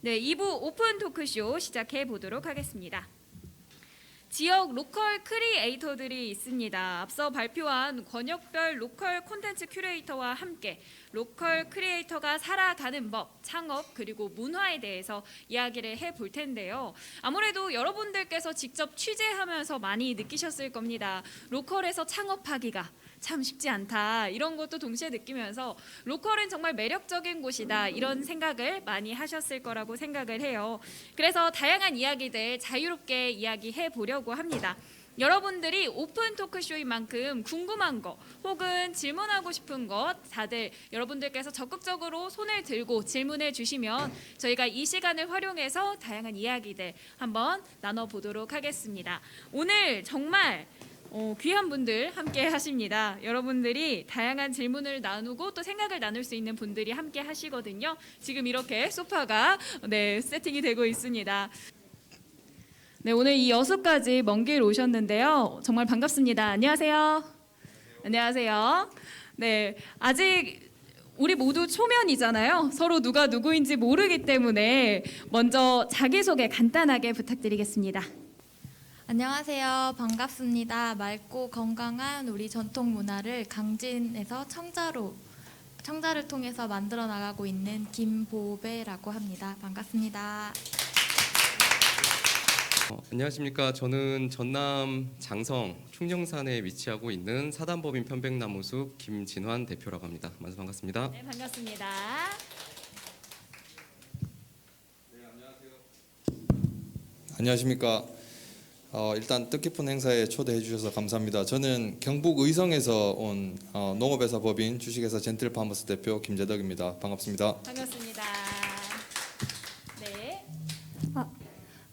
네, 2부 오픈 토크쇼 시작해 보도록 하겠습니다. 지역 로컬 크리에이터들이 있습니다. 앞서 발표한 권역별 로컬 콘텐츠 큐레이터와 함께 로컬 크리에이터가 살아가는 법, 창업 그리고 문화에 대해서 이야기를 해볼 텐데요. 아무래도 여러분들께서 직접 취재하면서 많이 느끼셨을 겁니다. 로컬에서 창업하기가 참 쉽지 않다, 이런 것도 동시에 느끼면서 로컬은 정말 매력적인 곳이다, 이런 생각을 많이 하셨을 거라고 생각을 해요. 그래서 다양한 이야기들 자유롭게 이야기해 보려고 합니다. 여러분들이 오픈 토크쇼인 만큼 궁금한 거 혹은 질문하고 싶은 것 다들 여러분들께서 적극적으로 손을 들고 질문해 주시면 저희가 이 시간을 활용해서 다양한 이야기들 한번 나눠보도록 하겠습니다. 오늘 정말 귀한 분들 함께 하십니다. 여러분들이 다양한 질문을 나누고 또 생각을 나눌 수 있는 분들이 함께 하시거든요. 지금 이렇게 소파가 세팅이 되고 있습니다. 네, 오늘 이 여수까지 먼 길 오셨는데요. 정말 반갑습니다. 안녕하세요. 안녕하세요. 네, 아직 우리 모두 초면이잖아요. 서로 누가 누구인지 모르기 때문에 먼저 자기소개 간단하게 부탁드리겠습니다. 안녕하세요. 반갑습니다. 맑고 건강한 우리 전통 문화를 강진에서 청자를 통해서 만들어 나가고 있는 김보배라고 합니다. 반갑습니다. 안녕하십니까. 저는 전남 장성 충령산에 위치하고 있는 사단법인 편백나무숲 김진환 대표라고 합니다. 만나서 반갑습니다. 네, 반갑습니다. 안녕하십니까. 일단 뜻깊은 행사에 초대해 주셔서 감사합니다. 저는 경북 의성에서 온 농업회사 법인 주식회사 젠틀파머스 대표 김재덕입니다. 반갑습니다. 반갑습니다. 네.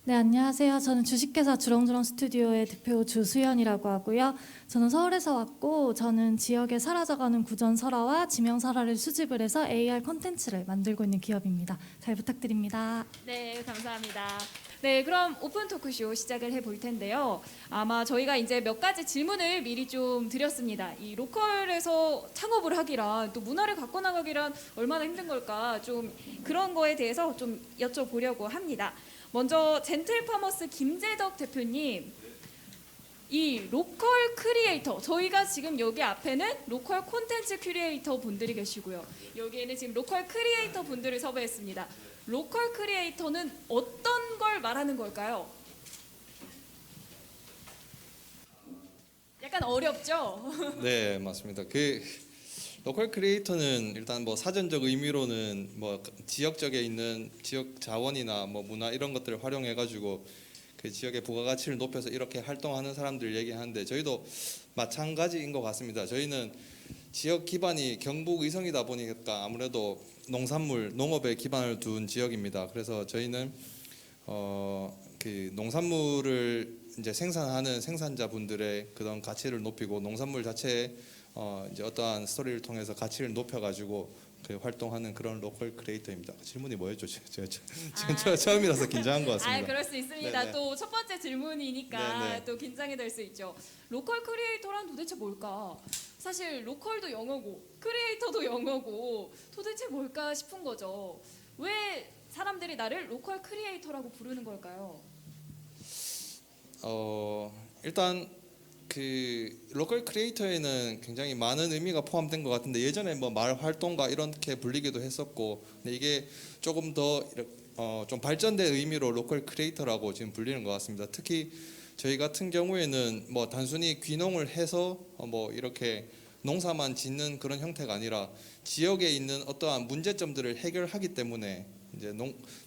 네, 안녕하세요. 저는 주식회사 주렁주렁 스튜디오의 대표 주수연이라고 하고요. 저는 서울에서 왔고, 저는 지역에 사라져가는 구전설화와 지명설화를 수집을 해서 AR 콘텐츠를 만들고 있는 기업입니다. 잘 부탁드립니다. 네, 감사합니다. 네, 그럼 오픈 토크쇼 시작을 해볼 텐데요. 아마 저희가 이제 몇 가지 질문을 미리 좀 드렸습니다. 이 로컬에서 창업을 하기란 또 문화를 갖고 나가기란 얼마나 힘든 걸까, 좀 그런 거에 대해서 좀 여쭤보려고 합니다. 먼저 젠틀파머스 김재덕 대표님, 이 로컬 크리에이터, 저희가 지금 여기 앞에는 로컬 콘텐츠 크리에이터 분들이 계시고요. 여기에는 지금 로컬 크리에이터 분들을 섭외했습니다. 로컬 크리에이터는 어떤 걸 말하는 걸까요? 약간 어렵죠? 네, 맞습니다. 로컬 크리에이터는 일단 뭐 사전적 의미로는 뭐 지역적에 있는 지역 자원이나 뭐 문화 이런 것들을 활용해 가지고 그 지역의 부가가치를 높여서 이렇게 활동하는 사람들 얘기하는데, 저희도 마찬가지인 것 같습니다. 저희는 지역 기반이 경북 의성이다 보니까 아무래도 농산물, 농업에 기반을 둔 지역입니다. 그래서 저희는 그 농산물을 이제 생산하는 생산자분들의 그런 가치를 높이고, 농산물 자체에 이제 어떠한 스토리를 통해서 가치를 높여가지고 그 활동하는 그런 로컬 크리에이터입니다. 질문이 뭐였죠? 제가 처음이라서 긴장한 것 같습니다. 그럴 수 있습니다. 네네. 또 첫 번째 질문이니까 네네. 또 긴장이 될 수 있죠. 로컬 크리에이터란 도대체 뭘까? 사실 로컬도 영어고 크리에이터도 영어고 도대체 뭘까 싶은 거죠. 왜 사람들이 나를 로컬 크리에이터라고 부르는 걸까요? 일단 그 로컬 크리에이터에는 굉장히 많은 의미가 포함된 것 같은데, 예전에 뭐 마을 활동가 이렇게 불리기도 했었고, 근데 이게 조금 더 좀 발전된 의미로 로컬 크리에이터라고 지금 불리는 것 같습니다. 특히 저희 같은 경우에는 뭐 단순히 귀농을 해서 뭐 이렇게 농사만 짓는 그런 형태가 아니라 지역에 있는 어떠한 문제점들을 해결하기 때문에, 이제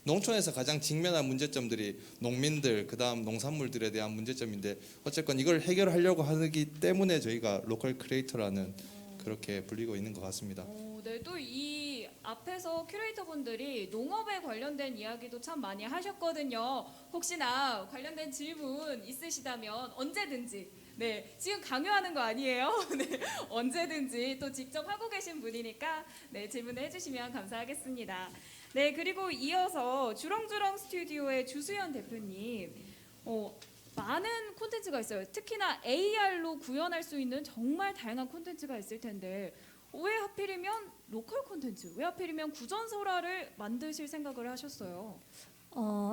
농촌에서 가장 직면한 문제점들이 농민들, 그다음 농산물들에 대한 문제점인데, 어쨌건 이걸 해결하려고 하기 때문에 저희가 로컬 크리에이터라는 그렇게 불리고 있는 것 같습니다. 네, 또 이 앞에서 큐레이터 분들이 농업에 관련된 이야기도 참 많이 하셨거든요. 혹시나 관련된 질문 있으시다면 언제든지, 네, 지금 강요하는 거 아니에요? 네, 언제든지 또 직접 하고 계신 분이니까 네, 질문을 해주시면 감사하겠습니다. 네, 그리고 이어서 주렁주렁 스튜디오의 주수연 대표님, 많은 콘텐츠가 있어요. 특히나 AR로 구현할 수 있는 정말 다양한 콘텐츠가 있을 텐데 왜 하필이면 로컬 콘텐츠 왜 하필이면 구전설화를 만드실 생각을 하셨어요? 어,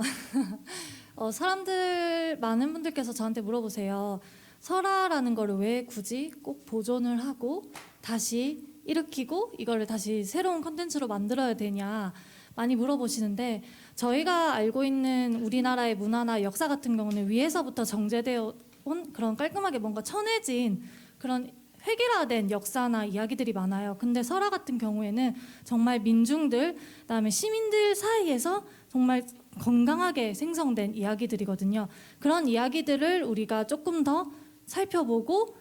사람들 많은 분들께서 저한테 물어보세요. 설화라는 거를 왜 굳이 꼭 보존을 하고 다시 일으키고 이거를 다시 새로운 컨텐츠로 만들어야 되냐 많이 물어보시는데, 저희가 알고 있는 우리나라의 문화나 역사 같은 경우는 위에서부터 정제되어 온 그런 깔끔하게 뭔가 천해진 그런 획일화된 역사나 이야기들이 많아요. 근데 설화 같은 경우에는 정말 민중들, 그다음에 시민들 사이에서 정말 건강하게 생성된 이야기들이거든요. 그런 이야기들을 우리가 조금 더 살펴보고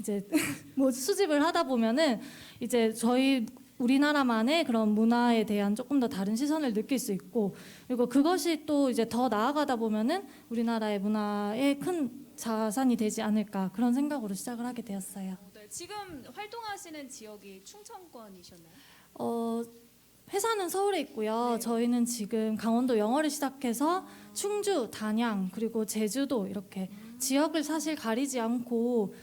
이제 뭐 수집을 하다 보면은 이제 저희 우리나라만의 그런 문화에 대한 조금 더 다른 시선을 느낄 수 있고, 그리고 그것이 또 이제 더 나아가다 보면은 우리나라의 문화의 큰 자산이 되지 않을까, 그런 생각으로 시작을 하게 되었어요. 네, 지금 활동하시는 지역이 충청권이셨나요? 회사는 서울에 있고요. 네. 저희는 지금 강원도 영어를 시작해서 충주, 단양, 그리고 제주도 이렇게 지역을 사실 가리지 않고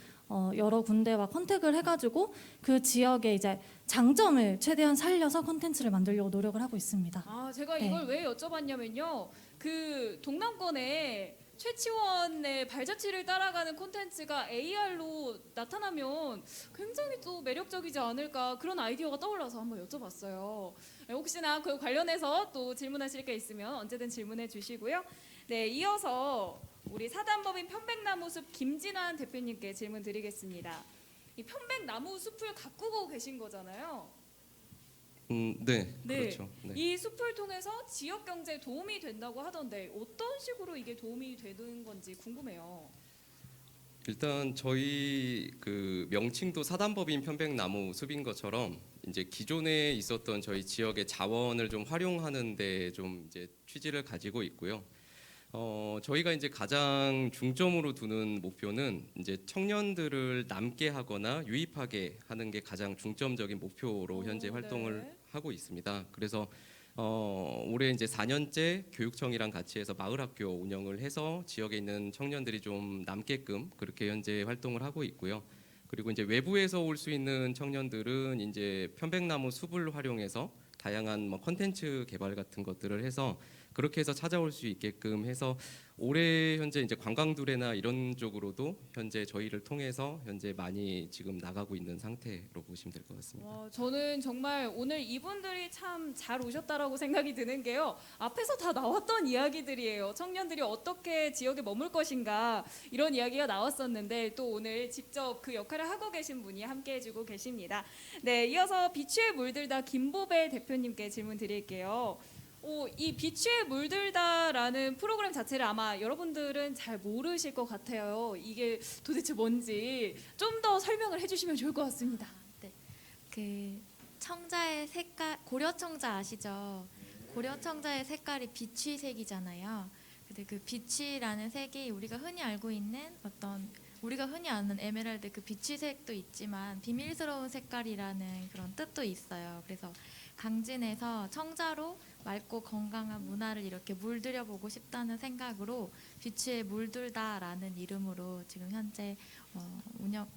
여러 군데와 컨택을 해가지고 그 지역의 이제 장점을 최대한 살려서 콘텐츠를 만들려고 노력을 하고 있습니다. 아, 제가 네. 이걸 왜 여쭤봤냐면요. 그 동남권에 최치원의 발자취를 따라가는 콘텐츠가 AR로 나타나면 굉장히 또 매력적이지 않을까, 그런 아이디어가 떠올라서 한번 여쭤봤어요. 네, 혹시나 그 관련해서 또 질문하실 게 있으면 언제든 질문해 주시고요. 네, 이어서 우리 사단법인 편백나무숲 김진환 대표님께 질문 드리겠습니다. 이 편백나무 숲을 가꾸고 계신 거잖아요. 네, 네. 그렇죠. 네. 이 숲을 통해서 지역 경제에 도움이 된다고 하던데 어떤 식으로 이게 도움이 되는 건지 궁금해요. 일단 저희 그 명칭도 사단법인 편백나무 숲인 것처럼 이제 기존에 있었던 저희 지역의 자원을 좀 활용하는데 좀 이제 취지를 가지고 있고요. 저희가 이제 가장 중점으로 두는 목표는 이제 청년들을 남게 하거나 유입하게 하는 게 가장 중점적인 목표로 현재 활동을 네. 하고 있습니다. 그래서 올해 이제 4년째 교육청이랑 같이 해서 마을학교 운영을 해서 지역에 있는 청년들이 좀 남게끔 그렇게 현재 활동을 하고 있고요. 그리고 이제 외부에서 올 수 있는 청년들은 이제 편백나무 숲을 활용해서 다양한 뭐 컨텐츠 개발 같은 것들을 해서 그렇게 해서 찾아올 수 있게끔 해서 올해 현재 이제 관광두레나 이런 쪽으로도 현재 저희를 통해서 현재 많이 지금 나가고 있는 상태로 보시면 될 것 같습니다. 와, 저는 정말 오늘 이분들이 참 잘 오셨다라고 생각이 드는 게요. 앞에서 다 나왔던 이야기들이에요. 청년들이 어떻게 지역에 머물 것인가, 이런 이야기가 나왔었는데 또 오늘 직접 그 역할을 하고 계신 분이 함께 해주고 계십니다. 네, 이어서 비추에 물들다 김보배 대표님께 질문 드릴게요. 이 비추에 물들다라는 프로그램 자체를 아마 여러분들은 잘 모르실 것 같아요. 이게 도대체 뭔지 좀 더 설명을 해주시면 좋을 것 같습니다. 네. 그 청자의 색깔, 고려청자 아시죠? 고려청자의 색깔이 비취색이잖아요. 근데 그 비취라는 색이 우리가 흔히 알고 있는 우리가 흔히 아는 에메랄드 그 비취색도 있지만 비밀스러운 색깔이라는 그런 뜻도 있어요. 그래서 강진에서 청자로 맑고 건강한 문화를 이렇게 물들여보고 싶다는 생각으로 비추에 물들다라는 이름으로 지금 현재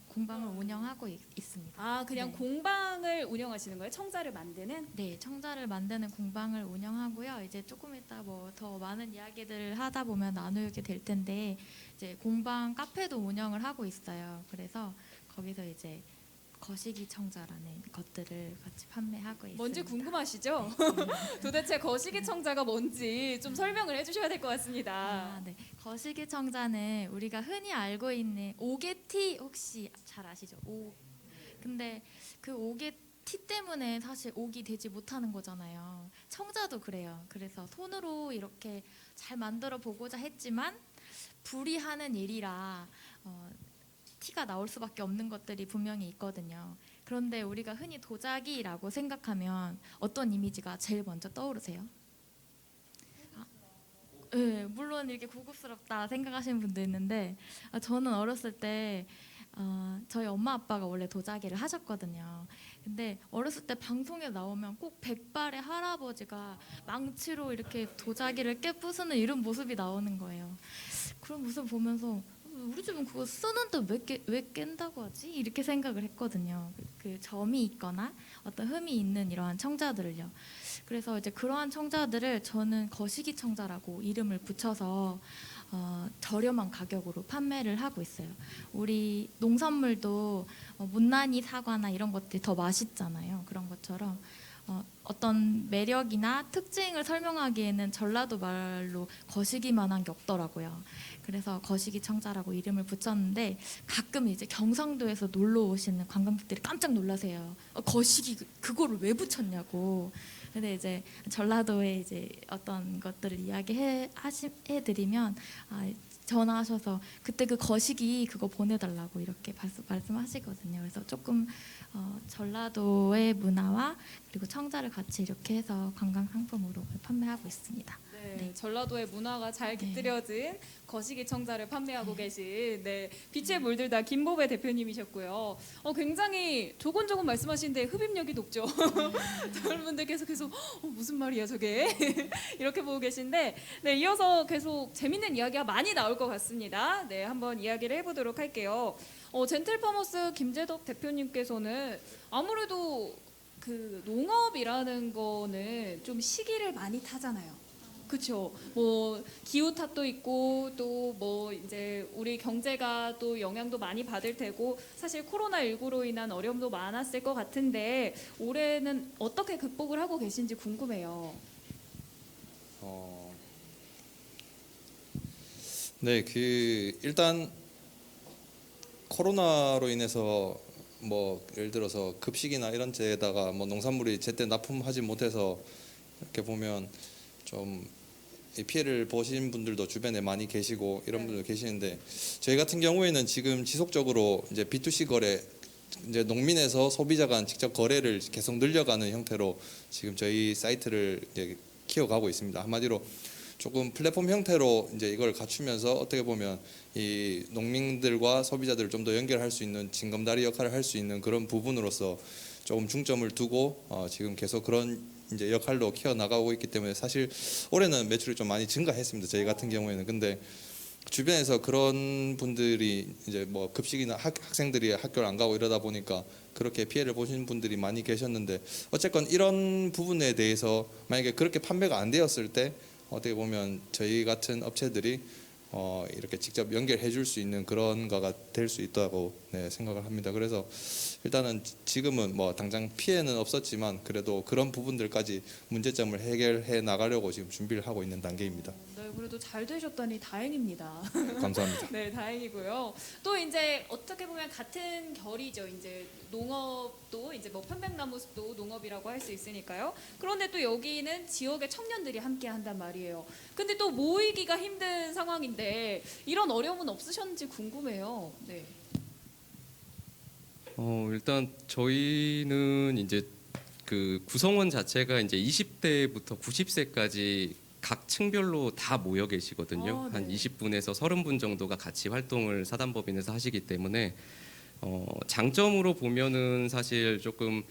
공방을 운영하고 있습니다. 아, 그냥 네. 공방을 운영하시는 거예요? 청자를 만드는? 네, 청자를 만드는 공방을 운영하고요. 이제 조금 이따 뭐 더 많은 이야기들을 하다 보면 나누게 될 텐데 이제 공방 카페도 운영을 하고 있어요. 그래서 거기서 이제 거시기 청자라는 것들을 같이 판매하고 있습니다. 뭔지 궁금하시죠? 도대체 거시기 청자가 뭔지 좀 설명을 해주셔야 될 것 같습니다. 아, 네. 거시기 청자는 우리가 흔히 알고 있는 오게티 혹시 잘 아시죠? 근데 그 오게티 때문에 사실 옥이 되지 못하는 거잖아요. 청자도 그래요. 그래서 손으로 이렇게 잘 만들어 보고자 했지만 불이 하는 일이라 티가 나올 수밖에 없는 것들이 분명히 있거든요. 그런데 우리가 흔히 도자기라고 생각하면 어떤 이미지가 제일 먼저 떠오르세요? 네, 물론 이렇게 고급스럽다 생각하시는 분도 있는데 저는 어렸을 때 저희 엄마 아빠가 원래 도자기를 하셨거든요. 근데 어렸을 때 방송에 나오면 꼭 백발의 할아버지가 망치로 이렇게 도자기를 깨부수는 이런 모습이 나오는 거예요. 그런 모습 보면서 우리 집은 그거 쓰는데 왜 깬다고 하지? 이렇게 생각을 했거든요. 그 점이 있거나 어떤 흠이 있는 이러한 청자들을요. 그래서 이제 그러한 청자들을 저는 거시기 청자라고 이름을 붙여서 저렴한 가격으로 판매를 하고 있어요. 우리 농산물도 못난이 사과나 이런 것들이 더 맛있잖아요. 그런 것처럼 어떤 매력이나 특징을 설명하기에는 전라도 말로 거시기만한 게 없더라고요. 그래서 거시기 청자라고 이름을 붙였는데 가끔 이제 경상도에서 놀러 오시는 관광객들이 깜짝 놀라세요. 거시기 그거를 왜 붙였냐고. 근데 이제 전라도에 이제 어떤 것들을 해드리면 전화하셔서 그때 그 거시기 그거 보내달라고 이렇게 말씀하시거든요. 그래서 조금 전라도의 문화와 그리고 청자를 같이 이렇게 해서 관광 상품으로 판매하고 있습니다. 네. 전라도의 문화가 잘 깃들여진 거시기 청자를 판매하고 계신 빛에 물들다 김보배 대표님이셨고요. 굉장히 조곤조곤 말씀하시는데 흡입력이 높죠. 다른 분들께서 계속 무슨 말이야 저게 이렇게 보고 계신데 이어서 계속 재밌는 이야기가 많이 나올 것 같습니다. 한번 이야기를 해보도록 할게요. 젠틀파머스 김재덕 대표님께서는 아무래도 그 농업이라는 거는 좀 시기를 많이 타잖아요. 그렇죠. 뭐 기후 탓도 있고 또 뭐 이제 우리 경제가 또 영향도 많이 받을 테고 사실 코로나19로 인한 어려움도 많았을 것 같은데 올해는 어떻게 극복을 하고 계신지 궁금해요. 네, 일단 코로나로 인해서 뭐 예를 들어서 급식이나 이런 데에다가 뭐 농산물이 제때 납품하지 못해서 이렇게 보면 좀 피해를 보신 분들도 주변에 많이 계시고 이런 분들 계시는데 저희 같은 경우에는 지금 지속적으로 이제 B2C 거래 이제 농민에서 소비자 간 직접 거래를 계속 늘려가는 형태로 지금 저희 사이트를 이제 키워가고 있습니다. 한마디로 조금 플랫폼 형태로 이제 이걸 갖추면서 어떻게 보면 이 농민들과 소비자들을 좀 더 연결할 수 있는 징검다리 역할을 할 수 있는 그런 부분으로서 조금 중점을 두고 지금 계속 그런 이제 역할로 키워 나가고 있기 때문에 사실 올해는 매출이 좀 많이 증가했습니다. 저희 같은 경우에는. 근데 주변에서 그런 분들이 이제 뭐 급식이나 학생들이 학교를 안 가고 이러다 보니까 그렇게 피해를 보신 분들이 많이 계셨는데 어쨌건 이런 부분에 대해서 만약에 그렇게 판매가 안 되었을 때 어떻게 보면 저희 같은 업체들이 이렇게 직접 연결해 줄 수 있는 그런 거가 될 수 있다고 생각을 합니다. 그래서 일단은 지금은 뭐 당장 피해는 없었지만 그래도 그런 부분들까지 문제점을 해결해 나가려고 지금 준비를 하고 있는 단계입니다. 그래도 잘 되셨다니 다행입니다. 감사합니다. 네, 다행이고요. 또 이제 어떻게 보면 같은 결이죠. 이제 농업도 이제 뭐 편백나무숲도 농업이라고 할 수 있으니까요. 그런데 또 여기는 지역의 청년들이 함께 한단 말이에요. 근데 또 모이기가 힘든 상황인데 이런 어려움은 없으셨는지 궁금해요. 네. 일단 저희는 이제 그 구성원 자체가 이제 20대부터 90세까지 각 층별로 다 모여 계시거든요. 네. 한 20분에서 30분 정도가 같이 활동을 사단법인에서 하시기 때문에 장점으로 보면은 사실 조금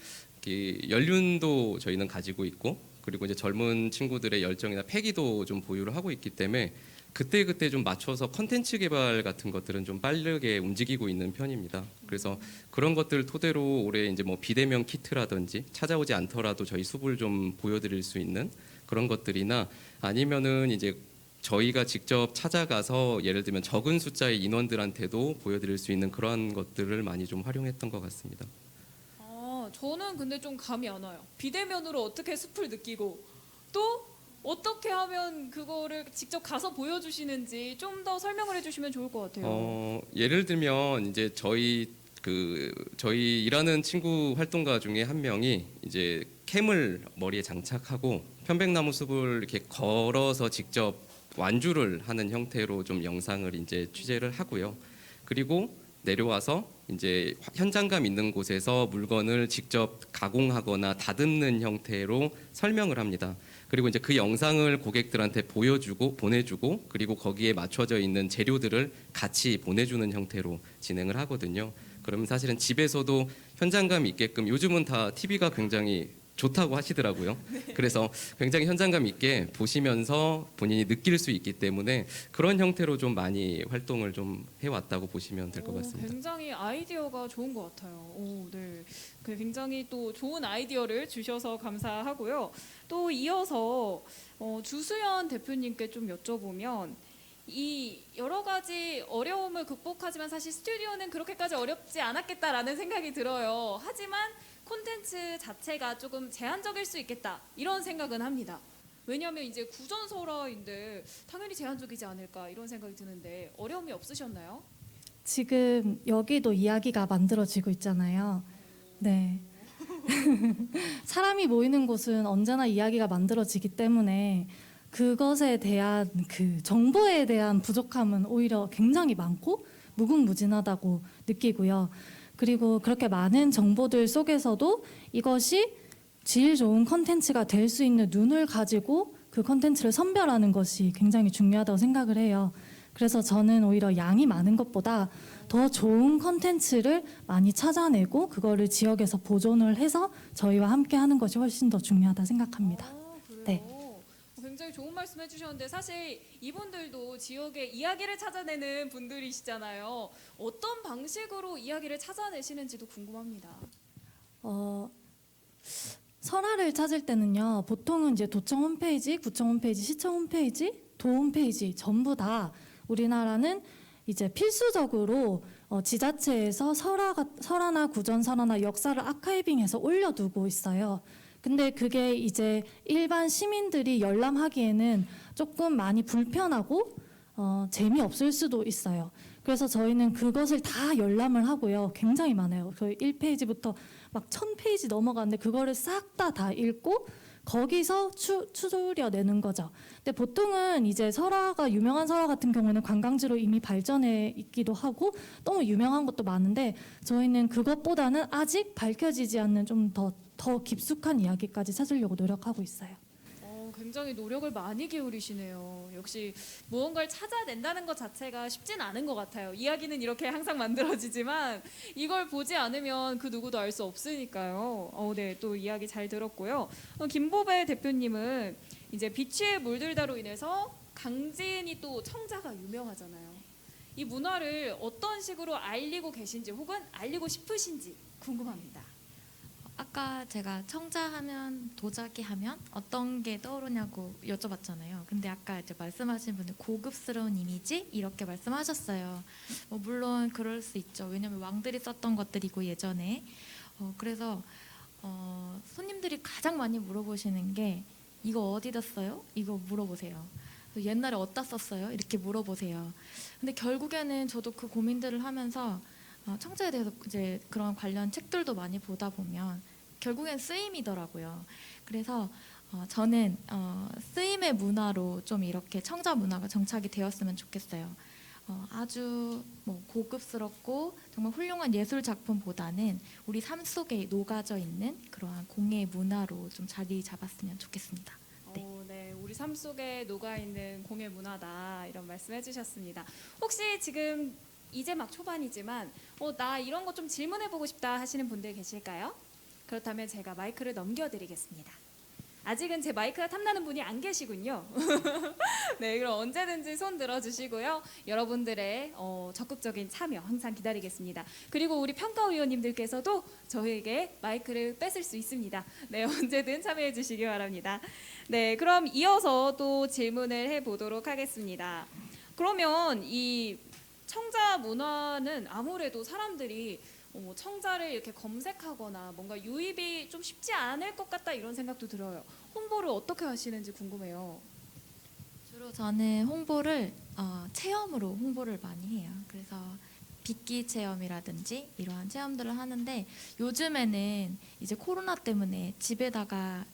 연륜도 저희는 가지고 있고 그리고 이제 젊은 친구들의 열정이나 패기도 좀 보유를 하고 있기 때문에 그때 좀 맞춰서 컨텐츠 개발 같은 것들은 좀 빠르게 움직이고 있는 편입니다. 그래서 그런 것들 토대로 올해 이제 뭐 비대면 키트라든지 찾아오지 않더라도 저희 숲을 좀 보여드릴 수 있는 그런 것들이나 아니면은 이제 저희가 직접 찾아가서 예를 들면 적은 숫자의 인원들한테도 보여드릴 수 있는 그런 것들을 많이 좀 활용했던 것 같습니다. 저는 근데 좀 감이 안 와요. 비대면으로 어떻게 숲을 느끼고 또 어떻게 하면 그거를 직접 가서 보여주시는지 좀 더 설명을 해주시면 좋을 것 같아요. 예를 들면 이제 저희 일하는 친구 활동가 중에 한 명이 이제 캠을 머리에 장착하고 편백나무 숲을 이렇게 걸어서 직접 완주를 하는 형태로 좀 영상을 이제 취재를 하고요. 그리고 내려와서 이제 현장감 있는 곳에서 물건을 직접 가공하거나 다듬는 형태로 설명을 합니다. 그리고 이제 그 영상을 고객들한테 보내주고 그리고 거기에 맞춰져 있는 재료들을 같이 보내주는 형태로 진행을 하거든요. 그러면 사실은 집에서도 현장감 있게끔 요즘은 다 TV가 굉장히 좋다고 하시더라고요. 그래서 굉장히 현장감 있게 보시면서 본인이 느낄 수 있기 때문에 그런 형태로 좀 많이 활동을 좀 해왔다고 보시면 될 것 같습니다. 굉장히 아이디어가 좋은 것 같아요. 네. 굉장히 또 좋은 아이디어를 주셔서 감사하고요. 또 이어서 주수연 대표님께 좀 여쭤보면 이 여러 가지 어려움을 극복하지만 사실 스튜디오는 그렇게까지 어렵지 않았겠다라는 생각이 들어요. 하지만 콘텐츠 자체가 조금 제한적일 수 있겠다 이런 생각은 합니다. 왜냐하면 이제 구전설화인데 당연히 제한적이지 않을까 이런 생각이 드는데 어려움이 없으셨나요? 지금 여기도 이야기가 만들어지고 있잖아요. 네. 사람이 모이는 곳은 언제나 이야기가 만들어지기 때문에 그것에 대한 그 정보에 대한 부족함은 오히려 굉장히 많고 무궁무진하다고 느끼고요. 그리고 그렇게 많은 정보들 속에서도 이것이 질 좋은 컨텐츠가 될 수 있는 눈을 가지고 그 컨텐츠를 선별하는 것이 굉장히 중요하다고 생각을 해요. 그래서 저는 오히려 양이 많은 것보다 더 좋은 컨텐츠를 많이 찾아내고 그거를 지역에서 보존을 해서 저희와 함께 하는 것이 훨씬 더 중요하다 생각합니다. 그래요? 네. 굉장히 좋은 말씀 해주셨는데 사실 이분들도 지역의 이야기를 찾아내는 분들이시잖아요. 어떤 방식으로 이야기를 찾아내시는지도 궁금합니다. 설화를 찾을 때는요, 보통은 이제 도청 홈페이지, 구청 홈페이지, 시청 홈페이지, 도 홈페이지 전부 다 우리나라는 이제 필수적으로 지자체에서 설화나 구전설화나 역사를 아카이빙해서 올려두고 있어요. 근데 그게 이제 일반 시민들이 열람하기에는 조금 많이 불편하고 재미없을 수도 있어요. 그래서 저희는 그것을 다 열람을 하고요. 굉장히 많아요. 저희 1페이지부터 막 1000페이지 넘어가는데 그거를 싹 다 읽고 거기서 추려내는 거죠. 근데 보통은 이제 유명한 설화 같은 경우는 관광지로 이미 발전해 있기도 하고 너무 유명한 것도 많은데 저희는 그것보다는 아직 밝혀지지 않는 좀 더 깊숙한 이야기까지 찾으려고 노력하고 있어요. 굉장히 노력을 많이 기울이시네요. 역시 무언가를 찾아낸다는 것 자체가 쉽진 않은 것 같아요. 이야기는 이렇게 항상 만들어지지만 이걸 보지 않으면 그 누구도 알 수 없으니까요. 네, 또 이야기 잘 들었고요. 김보배 대표님은 이제 비취에 물들다로 인해서 강진이 또 청자가 유명하잖아요. 이 문화를 어떤 식으로 알리고 계신지 혹은 알리고 싶으신지 궁금합니다. 아까 제가 청자하면 도자기 하면 어떤 게 떠오르냐고 여쭤봤잖아요. 근데 아까 이제 말씀하신 분은 고급스러운 이미지 이렇게 말씀하셨어요. 물론 그럴 수 있죠. 왜냐하면 왕들이 썼던 것들이고 예전에 그래서 손님들이 가장 많이 물어보시는 게 이거 어디다 써요? 이거 물어보세요. 옛날에 어디다 썼어요? 이렇게 물어보세요. 근데 결국에는 저도 그 고민들을 하면서 청자에 대해서 이제 그런 관련 책들도 많이 보다 보면 결국엔 쓰임이더라고요. 그래서 저는 쓰임의 문화로 좀 이렇게 청자 문화가 정착이 되었으면 좋겠어요. 아주 고급스럽고 정말 훌륭한 예술 작품보다는 우리 삶 속에 녹아져 있는 그러한 공예 문화로 좀 자리 잡았으면 좋겠습니다. 네, 우리 삶 속에 녹아 있는 공예 문화다 이런 말씀해 주셨습니다. 혹시 지금 이제 막 초반이지만 나 이런 거 좀 질문해 보고 싶다 하시는 분들 계실까요? 그렇다면 제가 마이크를 넘겨드리겠습니다. 아직은 제 마이크가 탐나는 분이 안 계시군요. 네, 그럼 언제든지 손 들어주시고요. 여러분들의 적극적인 참여 항상 기다리겠습니다. 그리고 우리 평가위원님들께서도 저에게 마이크를 뺏을 수 있습니다. 네, 언제든 참여해 주시기 바랍니다. 네, 그럼 이어서 또 질문을 해보도록 하겠습니다. 그러면 이 청자 문화는 아무래도 사람들이 청자를 이렇게 검색하거나 뭔가 유입이 좀 쉽지 않을 것 같다 이런 생각도 들어요. 홍보를 어떻게 하시는지 궁금해요. 주로 저는 홍보를 체험으로 홍보를 많이 해요. 그래서 빗기 체험이라든지 이러한 체험들을 하는데 요즘에는 이제 코로나 때문에 집에다가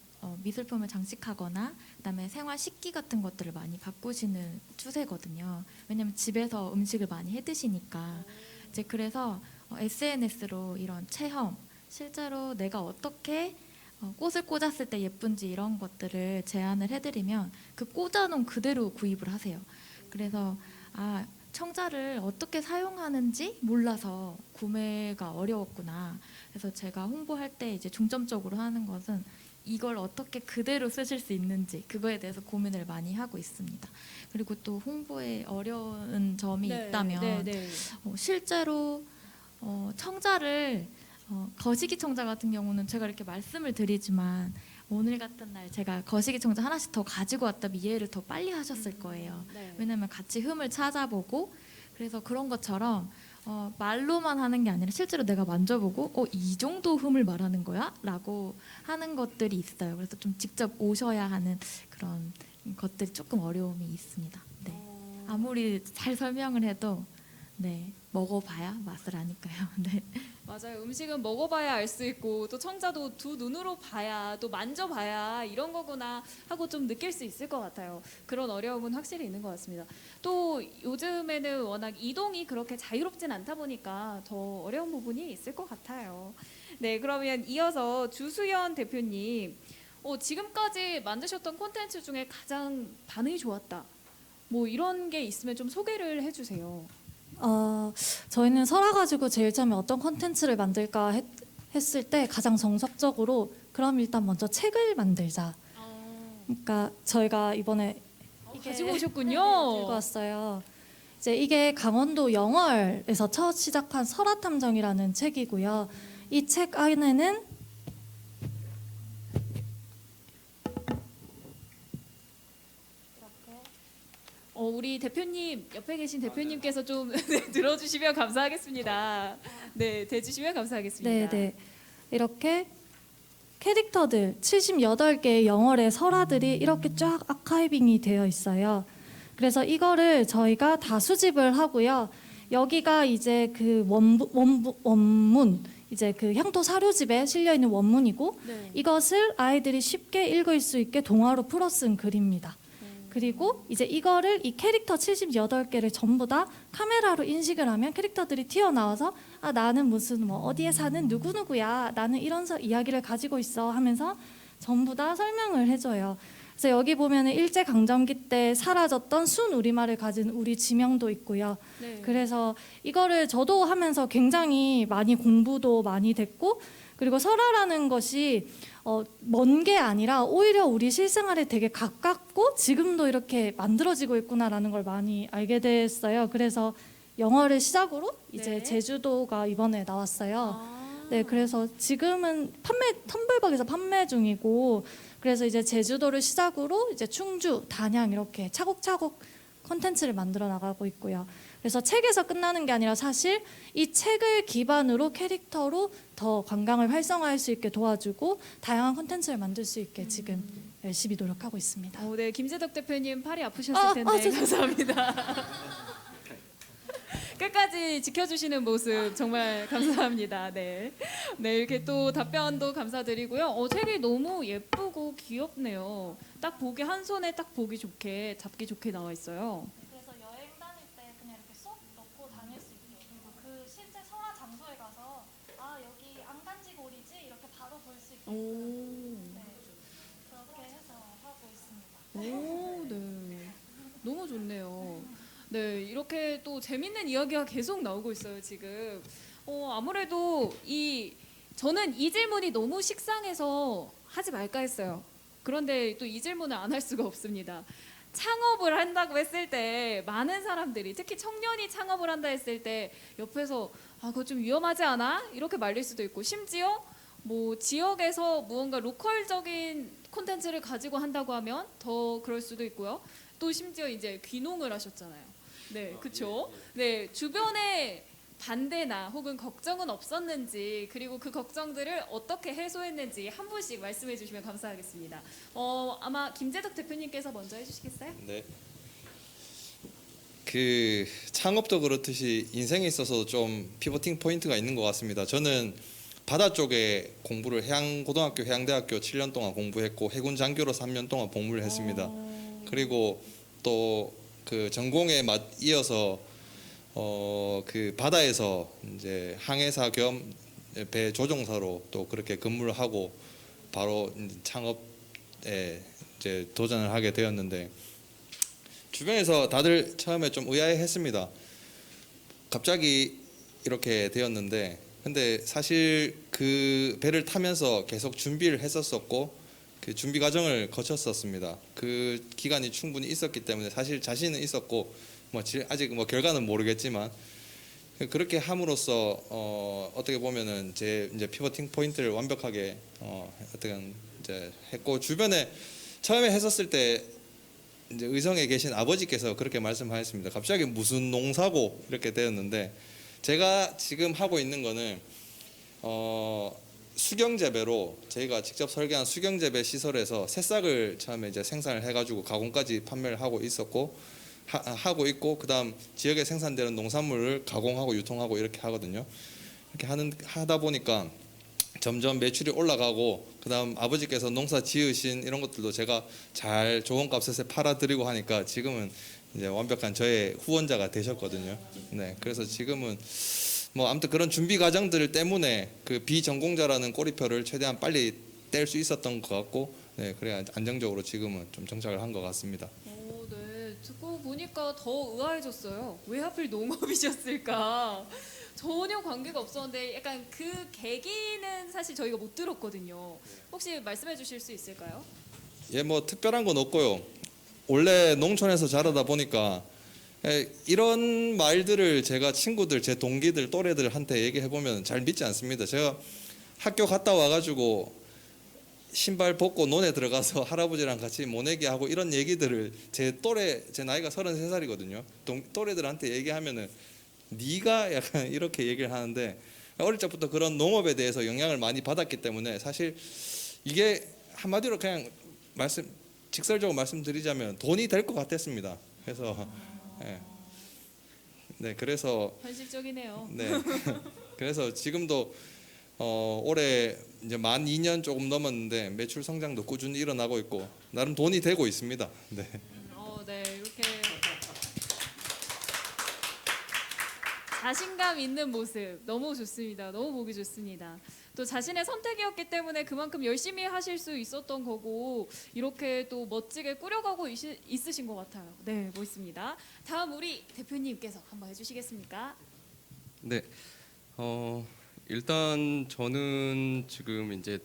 미술품을 장식하거나 그다음에 생활 식기 같은 것들을 많이 바꾸시는 추세거든요. 왜냐하면 집에서 음식을 많이 해 드시니까 이제 그래서 SNS로 이런 체험 실제로 내가 어떻게 꽃을 꽂았을 때 예쁜지 이런 것들을 제안을 해드리면 그 꽂아놓은 그대로 구입을 하세요. 그래서 청자를 어떻게 사용하는지 몰라서 구매가 어려웠구나. 그래서 제가 홍보할 때 이제 중점적으로 하는 것은 이걸 어떻게 그대로 쓰실 수 있는지 그거에 대해서 고민을 많이 하고 있습니다. 그리고 또 홍보에 어려운 점이 있다면 실제로 청자를 거시기 청자 같은 경우는 제가 이렇게 말씀을 드리지만 오늘 같은 날 제가 거시기 청자 하나씩 더 가지고 왔다면 이해를 더 빨리 하셨을 거예요. 왜냐면 같이 흠을 찾아보고 그래서 그런 것처럼 말로만 하는 게 아니라 실제로 내가 만져보고 이 정도 흠을 말하는 거야? 라고 하는 것들이 있어요. 그래서 좀 직접 오셔야 하는 그런 것들이 조금 어려움이 있습니다. 네. 아무리 잘 설명을 해도 네, 먹어봐야 맛을 아니까요. 네. 맞아요. 음식은 먹어봐야 알 수 있고 또 청자도 두 눈으로 봐야 또 만져봐야 이런 거구나 하고 좀 느낄 수 있을 것 같아요. 그런 어려움은 확실히 있는 것 같습니다. 또 요즘에는 워낙 이동이 그렇게 자유롭진 않다 보니까 더 어려운 부분이 있을 것 같아요. 네, 그러면 이어서 주수연 대표님, 지금까지 만드셨던 콘텐츠 중에 가장 반응이 좋았다. 뭐 이런 게 있으면 좀 소개를 해주세요. 저희는 설화 가지고 제일 처음에 어떤 콘텐츠를 만들까 했을 때 가장 정석적으로 그럼 일단 먼저 책을 만들자. 그러니까 저희가 이번에 가지고 오셨군요. 들고 왔어요. 이제 이게 강원도 영월에서 처음 시작한 설화탐정이라는 책이고요. 이 책 안에는 우리 대표님 옆에 계신 대표님께서 좀 들어주시면 감사하겠습니다. 네, 대주시면 감사하겠습니다. 네네 이렇게 캐릭터들 78개의 영월의 설화들이 이렇게 쫙 아카이빙이 되어 있어요. 그래서 이거를 저희가 다 수집을 하고요. 여기가 이제 그 원문 이제 그 향토 사료집에 실려 있는 원문이고 네. 이것을 아이들이 쉽게 읽을 수 있게 동화로 풀어 쓴 글입니다. 그리고 이제 이거를 이 캐릭터 78개를 전부 다 카메라로 인식을 하면 캐릭터들이 튀어나와서 나는 무슨 뭐 어디에 사는 누구누구야, 나는 이런 이야기를 가지고 있어 하면서 전부 다 설명을 해줘요. 그래서 여기 보면은 일제 강점기 때 사라졌던 순 우리말을 가진 우리 지명도 있고요. 네. 그래서 이거를 저도 하면서 굉장히 많이 공부도 많이 됐고, 그리고 설화라는 것이 먼 게 아니라 오히려 우리 실생활에 되게 가깝고 지금도 이렇게 만들어지고 있구나라는 걸 많이 알게 됐어요. 그래서 영어를 시작으로 이제 네. 제주도가 이번에 나왔어요. 네, 그래서 지금은 텀블벅에서 판매 중이고, 그래서 이제 제주도를 시작으로 이제 충주, 단양 이렇게 차곡차곡 콘텐츠를 만들어 나가고 있고요. 그래서 책에서 끝나는 게 아니라 사실 이 책을 기반으로 캐릭터로 더 관광을 활성화할 수 있게 도와주고 다양한 콘텐츠를 만들 수 있게 지금 열심히 노력하고 있습니다. 네, 김재덕 대표님 팔이 아프셨을 텐데 감사합니다. 끝까지 지켜주시는 모습 정말 감사합니다. 네, 이렇게 또 답변도 감사드리고요. 책이 너무 예쁘고 귀엽네요. 딱 보기 한 손에 딱 보기 좋게 잡기 좋게 나와 있어요. 그래서 여행 다닐 때 그냥 이렇게 쏙 넣고 다닐 수 있게, 그리고 그 실제 설화 장소에 가서 여기 안간지골이지 이렇게 바로 볼 수 있게 그렇게 해서 하고 있습니다. 네, 너무 좋네요. 네, 이렇게 또 재밌는 이야기가 계속 나오고 있어요 지금. 아무래도 저는 이 질문이 너무 식상해서 하지 말까 했어요. 그런데 또 이 질문을 안 할 수가 없습니다. 창업을 한다고 했을 때 많은 사람들이, 특히 청년이 창업을 한다 했을 때 옆에서 그거 좀 위험하지 않아? 이렇게 말릴 수도 있고, 심지어 뭐 지역에서 무언가 로컬적인 콘텐츠를 가지고 한다고 하면 더 그럴 수도 있고요. 또 심지어 이제 귀농을 하셨잖아요. 네, 그렇죠. 네, 주변에 반대나 혹은 걱정은 없었는지, 그리고 그 걱정들을 어떻게 해소했는지 한 분씩 말씀해 주시면 감사하겠습니다. 아마 김재덕 대표님께서 먼저 해주시겠어요? 네. 그 창업도 그렇듯이 인생에 있어서 좀 피보팅 포인트가 있는 것 같습니다. 저는 바다 쪽에 공부를 고등학교 해양대학교 7년 동안 공부했고 해군 장교로 3년 동안 복무를 했습니다. 그리고 또 그 전공에 이어서 그 바다에서 이제 항해사 겸 배 조종사로 또 그렇게 근무를 하고 바로 창업에 이제 도전을 하게 되었는데, 주변에서 다들 처음에 좀 의아해했습니다. 갑자기 이렇게 되었는데, 근데 사실 그 배를 타면서 계속 준비를 했었었고, 그 준비 과정을 거쳤었습니다. 그 기간이 충분히 있었기 때문에 사실 자신은 있었고 아직 결과는 모르겠지만 그렇게 함으로써 어떻게 보면은 제 이제 피vo팅 포인트를 완벽하게 어떻게 이제 했고, 주변에 처음에 했었을 때 이제 의성에 계신 아버지께서 그렇게 말씀하셨습니다. 갑자기 무슨 농사고 이렇게 되었는데, 제가 지금 하고 있는 거는 수경재배로 저희가 직접 설계한 수경재배 시설에서 새싹을 처음에 이제 생산을 해가지고 가공까지 판매를 하고 있고, 그다음 지역에 생산되는 농산물을 가공하고 유통하고 이렇게 하거든요. 이렇게 하다 보니까 점점 매출이 올라가고, 그다음 아버지께서 농사 지으신 이런 것들도 제가 잘 좋은 값에 팔아드리고 하니까 지금은 이제 완벽한 저의 후원자가 되셨거든요. 네, 그래서 지금은 아무튼 그런 준비 과정들 때문에 그 비전공자라는 꼬리표를 최대한 빨리 뗄 수 있었던 것 같고, 네, 그래야 안정적으로 지금은 좀 정착을 한 것 같습니다. 네. 듣고 보니까 더 의아해졌어요. 왜 하필 농업이셨을까? 전혀 관계가 없었는데 약간 그 계기는 사실 저희가 못 들었거든요. 혹시 말씀해 주실 수 있을까요? 예, 특별한 건 없고요. 원래 농촌에서 자라다 보니까 이런 말들을 제가 친구들, 제 동기들, 또래들한테 얘기해 보면 잘 믿지 않습니다. 제가 학교 갔다 와가지고 신발 벗고 논에 들어가서 할아버지랑 같이 모내기 하고 이런 얘기들을 제 나이가 33살이거든요. 또래들한테 얘기하면은 네가 약간 이렇게 얘기를 하는데, 어릴 적부터 그런 농업에 대해서 영향을 많이 받았기 때문에 사실 이게 한마디로 그냥 직설적으로 말씀드리자면 돈이 될 것 같았습니다. 그래서 네, 그래서 현실적이네요. 네, 그래서 지금도 올해 이제 만 2년 조금 넘었는데 매출 성장도 꾸준히 일어나고 있고 나름 돈이 되고 있습니다. 네. 네, 이렇게 자신감 있는 모습 너무 좋습니다. 너무 보기 좋습니다. 또 자신의 선택이었기 때문에 그만큼 열심히 하실 수 있었던 거고, 이렇게 또 멋지게 꾸려가고 있으신 것 같아요. 네, 멋있습니다. 다음 우리 대표님께서 한번 해주시겠습니까? 네. 일단 저는 지금 이제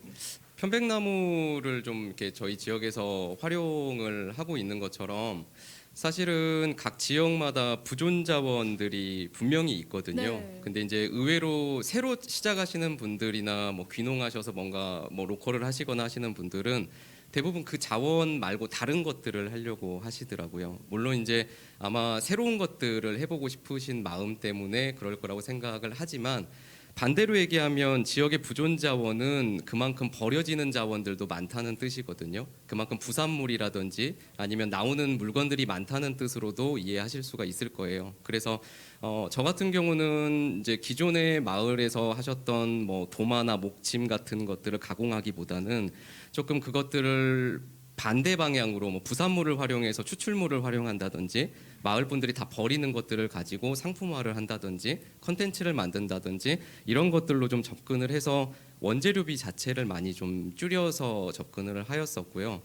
편백나무를 좀 이렇게 저희 지역에서 활용을 하고 있는 것처럼, 사실은 각 지역마다 부존 자원들이 분명히 있거든요. 네. 근데 이제 의외로 새로 시작하시는 분들이나 귀농하셔서 뭔가 로컬을 하시거나 하시는 분들은 대부분 그 자원 말고 다른 것들을 하려고 하시더라고요. 물론 이제 아마 새로운 것들을 해보고 싶으신 마음 때문에 그럴 거라고 생각을 하지만, 반대로 얘기하면 지역의 부존 자원은 그만큼 버려지는 자원들도 많다는 뜻이거든요. 그만큼 부산물이라든지 아니면 나오는 물건들이 많다는 뜻으로도 이해하실 수가 있을 거예요. 그래서 저 같은 경우는 이제 기존의 마을에서 하셨던 도마나 목침 같은 것들을 가공하기보다는 조금 그것들을 반대 방향으로 부산물을 활용해서 추출물을 활용한다든지, 마을 분들이 다 버리는 것들을 가지고 상품화를 한다든지 컨텐츠를 만든다든지 이런 것들로 좀 접근을 해서 원재료비 자체를 많이 좀 줄여서 접근을 하였었고요.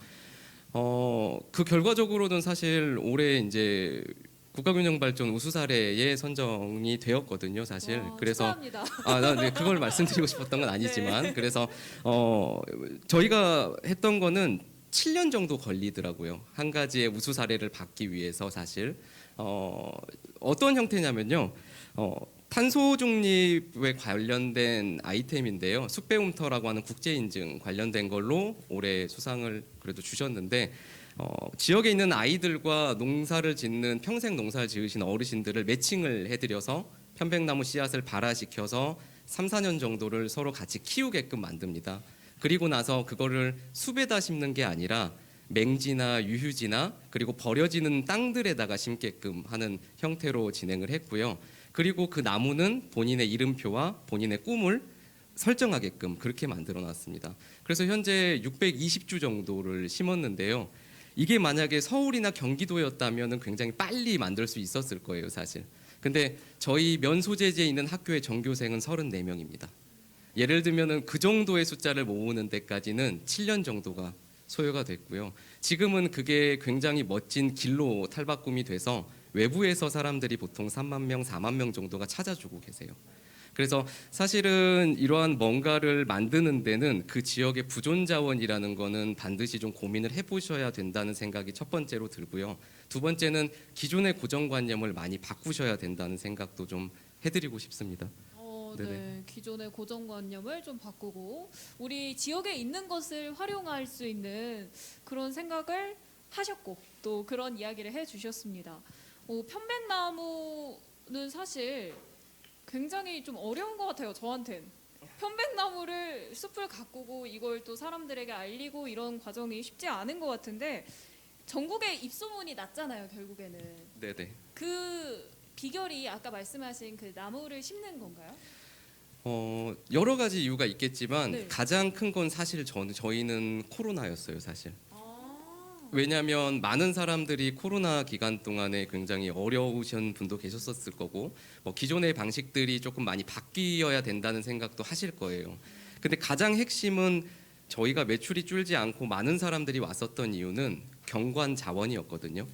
그 결과적으로는 사실 올해 이제 국가균형발전 우수 사례에 선정이 되었거든요, 사실. 와, 그래서 축하합니다. 네, 그걸 말씀드리고 싶었던 건 아니지만, 그래서 저희가 했던 거는 7년 정도 걸리더라고요. 한 가지의 우수 사례를 받기 위해서. 사실 어떤 형태냐면요, 탄소 중립에 관련된 아이템인데요, 숲배움터라고 하는 국제 인증 관련된 걸로 올해 수상을 그래도 주셨는데, 지역에 있는 아이들과 농사를 짓는, 평생 농사를 지으신 어르신들을 매칭을 해드려서 편백나무 씨앗을 발화시켜서 3, 4년 정도를 서로 같이 키우게끔 만듭니다. 그리고 나서 그거를 숲에다 심는 게 아니라 맹지나 유휴지나 그리고 버려지는 땅들에다가 심게끔 하는 형태로 진행을 했고요. 그리고 그 나무는 본인의 이름표와 본인의 꿈을 설정하게끔 그렇게 만들어 놨습니다. 그래서 현재 620주 정도를 심었는데요. 이게 만약에 서울이나 경기도였다면 굉장히 빨리 만들 수 있었을 거예요, 사실. 근데 저희 면소재지에 있는 학교의 전교생은 34명입니다. 예를 들면은 그 정도의 숫자를 모으는 데까지는 7년 정도가 소요가 됐고요. 지금은 그게 굉장히 멋진 길로 탈바꿈이 돼서 외부에서 사람들이 보통 3만 명, 4만 명 정도가 찾아주고 계세요. 그래서 사실은 이러한 뭔가를 만드는 데는 그 지역의 부존 자원이라는 거는 반드시 좀 고민을 해보셔야 된다는 생각이 첫 번째로 들고요. 두 번째는 기존의 고정관념을 많이 바꾸셔야 된다는 생각도 좀 해드리고 싶습니다. 네. 네네. 기존의 고정관념을 좀 바꾸고 우리 지역에 있는 것을 활용할 수 있는 그런 생각을 하셨고 또 그런 이야기를 해주셨습니다. 편백나무는 사실 굉장히 좀 어려운 것 같아요. 저한텐 편백나무를 숲을 가꾸고 이걸 또 사람들에게 알리고 이런 과정이 쉽지 않은 것 같은데 전국에 입소문이 났잖아요. 결국에는 네네. 그 비결이 아까 말씀하신 그 나무를 심는 건가요? 여러 가지 이유가 있겠지만 네. 가장 큰 건 사실 저희는 코로나였어요, 사실. 아, 왜냐하면 많은 사람들이 코로나 기간 동안에 굉장히 어려우신 분도 계셨었을 거고 뭐 기존의 방식들이 조금 많이 바뀌어야 된다는 생각도 하실 거예요. 근데 가장 핵심은 저희가 매출이 줄지 않고 많은 사람들이 왔었던 이유는 경관 자원이었거든요.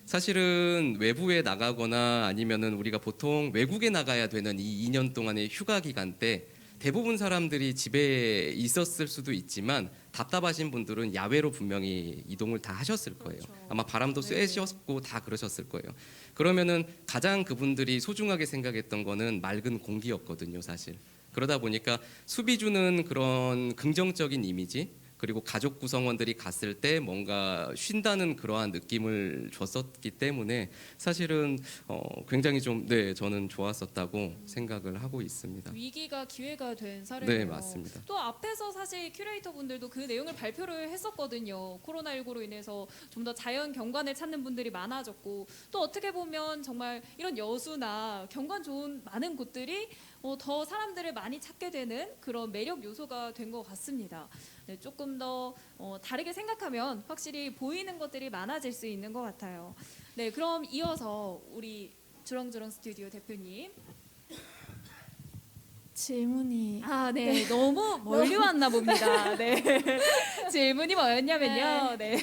사실은 외부에 나가거나 아니면은 우리가 보통 외국에 나가야 되는 이 2년 동안의 휴가 기간 때 대부분 사람들이 집에 있었을 수도 있지만 답답하신 분들은 야외로 분명히 이동을 다 하셨을 거예요. 그렇죠. 아마 바람도 네. 쐬셨고 다 그러셨을 거예요. 그러면은 가장 그분들이 소중하게 생각했던 거는 맑은 공기였거든요, 사실. 그러다 보니까 숲이 주는 그런 긍정적인 이미지 그리고 가족 구성원들이 갔을 때 뭔가 쉰다는 그러한 느낌을 줬었기 때문에 사실은 굉장히 좀 저는 좋았었다고 생각을 하고 있습니다. 위기가 기회가 된 사례네요. 네, 맞습니다. 또 앞에서 사실 큐레이터 분들도 그 내용을 발표를 했었거든요. 코로나19로 인해서 좀 더 자연 경관을 찾는 분들이 많아졌고 또 어떻게 보면 정말 이런 여수나 경관 좋은 많은 곳들이 더 사람들을 많이 찾게 되는 그런 매력 요소가 된 것 같습니다. 네, 조금 더 다르게 생각하면 확실히 보이는 것들이 많아질 수 있는 것 같아요. 네, 그럼 이어서 우리 주렁주렁 스튜디오 대표님. 질문이 네. 너무 멀리 왔나 봅니다. 네. 질문이 뭐였냐면요. 네.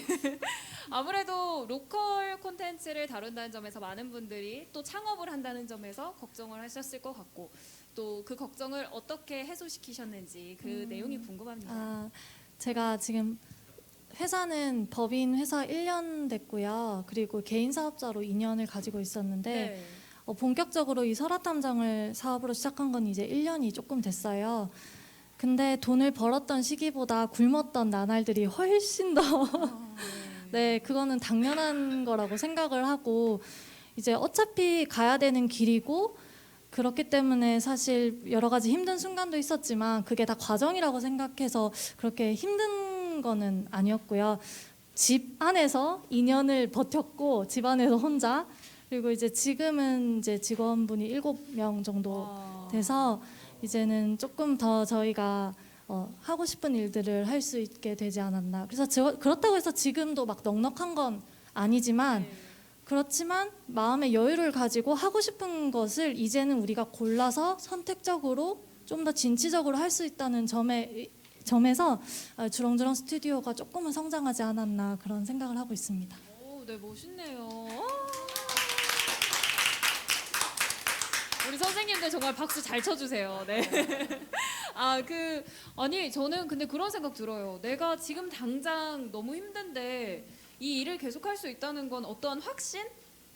아무래도 로컬 콘텐츠를 다룬다는 점에서 많은 분들이 또 창업을 한다는 점에서 걱정을 하셨을 것 같고 또 그 걱정을 어떻게 해소시키셨는지 그 내용이 궁금합니다. 제가 지금 회사는 법인 회사 1년 됐고요. 그리고 개인 사업자로 2년을 가지고 있었는데 네. 본격적으로 이 설화탐정을 사업으로 시작한 건 이제 1년이 조금 됐어요. 근데 돈을 벌었던 시기보다 굶었던 나날들이 훨씬 더 네, 그거는 당연한 거라고 생각을 하고 이제 어차피 가야 되는 길이고 그렇기 때문에 사실 여러 가지 힘든 순간도 있었지만 그게 다 과정이라고 생각해서 그렇게 힘든 거는 아니었고요. 집 안에서 2년을 버텼고 집 안에서 혼자 그리고 이제 지금은 이제 직원분이 7명 정도 돼서 이제는 조금 더 저희가 하고 싶은 일들을 할 수 있게 되지 않았나. 그래서 그렇다고 해서 지금도 막 넉넉한 건 아니지만 그렇지만 마음의 여유를 가지고 하고 싶은 것을 이제는 우리가 골라서 선택적으로 좀 더 진취적으로 할 수 있다는 점에서 주렁주렁 스튜디오가 조금은 성장하지 않았나 그런 생각을 하고 있습니다. 네, 멋있네요. 우리 선생님들 정말 박수 잘 쳐주세요. 네. 아니 저는 근데 그런 생각 들어요. 내가 지금 당장 너무 힘든데 이 일을 계속할 수 있다는 건 어떠한 확신?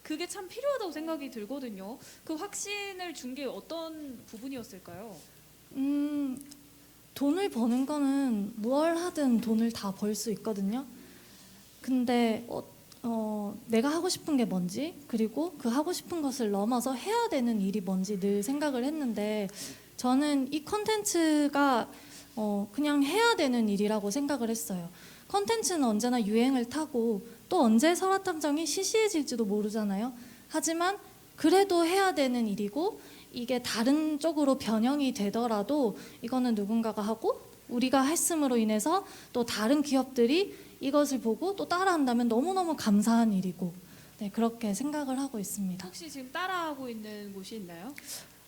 그게 참 필요하다고 생각이 들거든요. 그 확신을 준 게 어떤 부분이었을까요? 돈을 버는 거는 뭘 하든 돈을 다 벌 수 있거든요. 근데 내가 하고 싶은 게 뭔지 그리고 그 하고 싶은 것을 넘어서 해야 되는 일이 뭔지 늘 생각을 했는데 저는 이 컨텐츠가 그냥 해야 되는 일이라고 생각을 했어요. 컨텐츠는 언제나 유행을 타고 또 언제 설화탐정이 시시해질지도 모르잖아요. 하지만 그래도 해야 되는 일이고 이게 다른 쪽으로 변형이 되더라도 이거는 누군가가 하고 우리가 했음으로 인해서 또 다른 기업들이 이것을 보고 또 따라한다면 너무너무 감사한 일이고 네, 그렇게 생각을 하고 있습니다. 혹시 지금 따라하고 있는 곳이 있나요?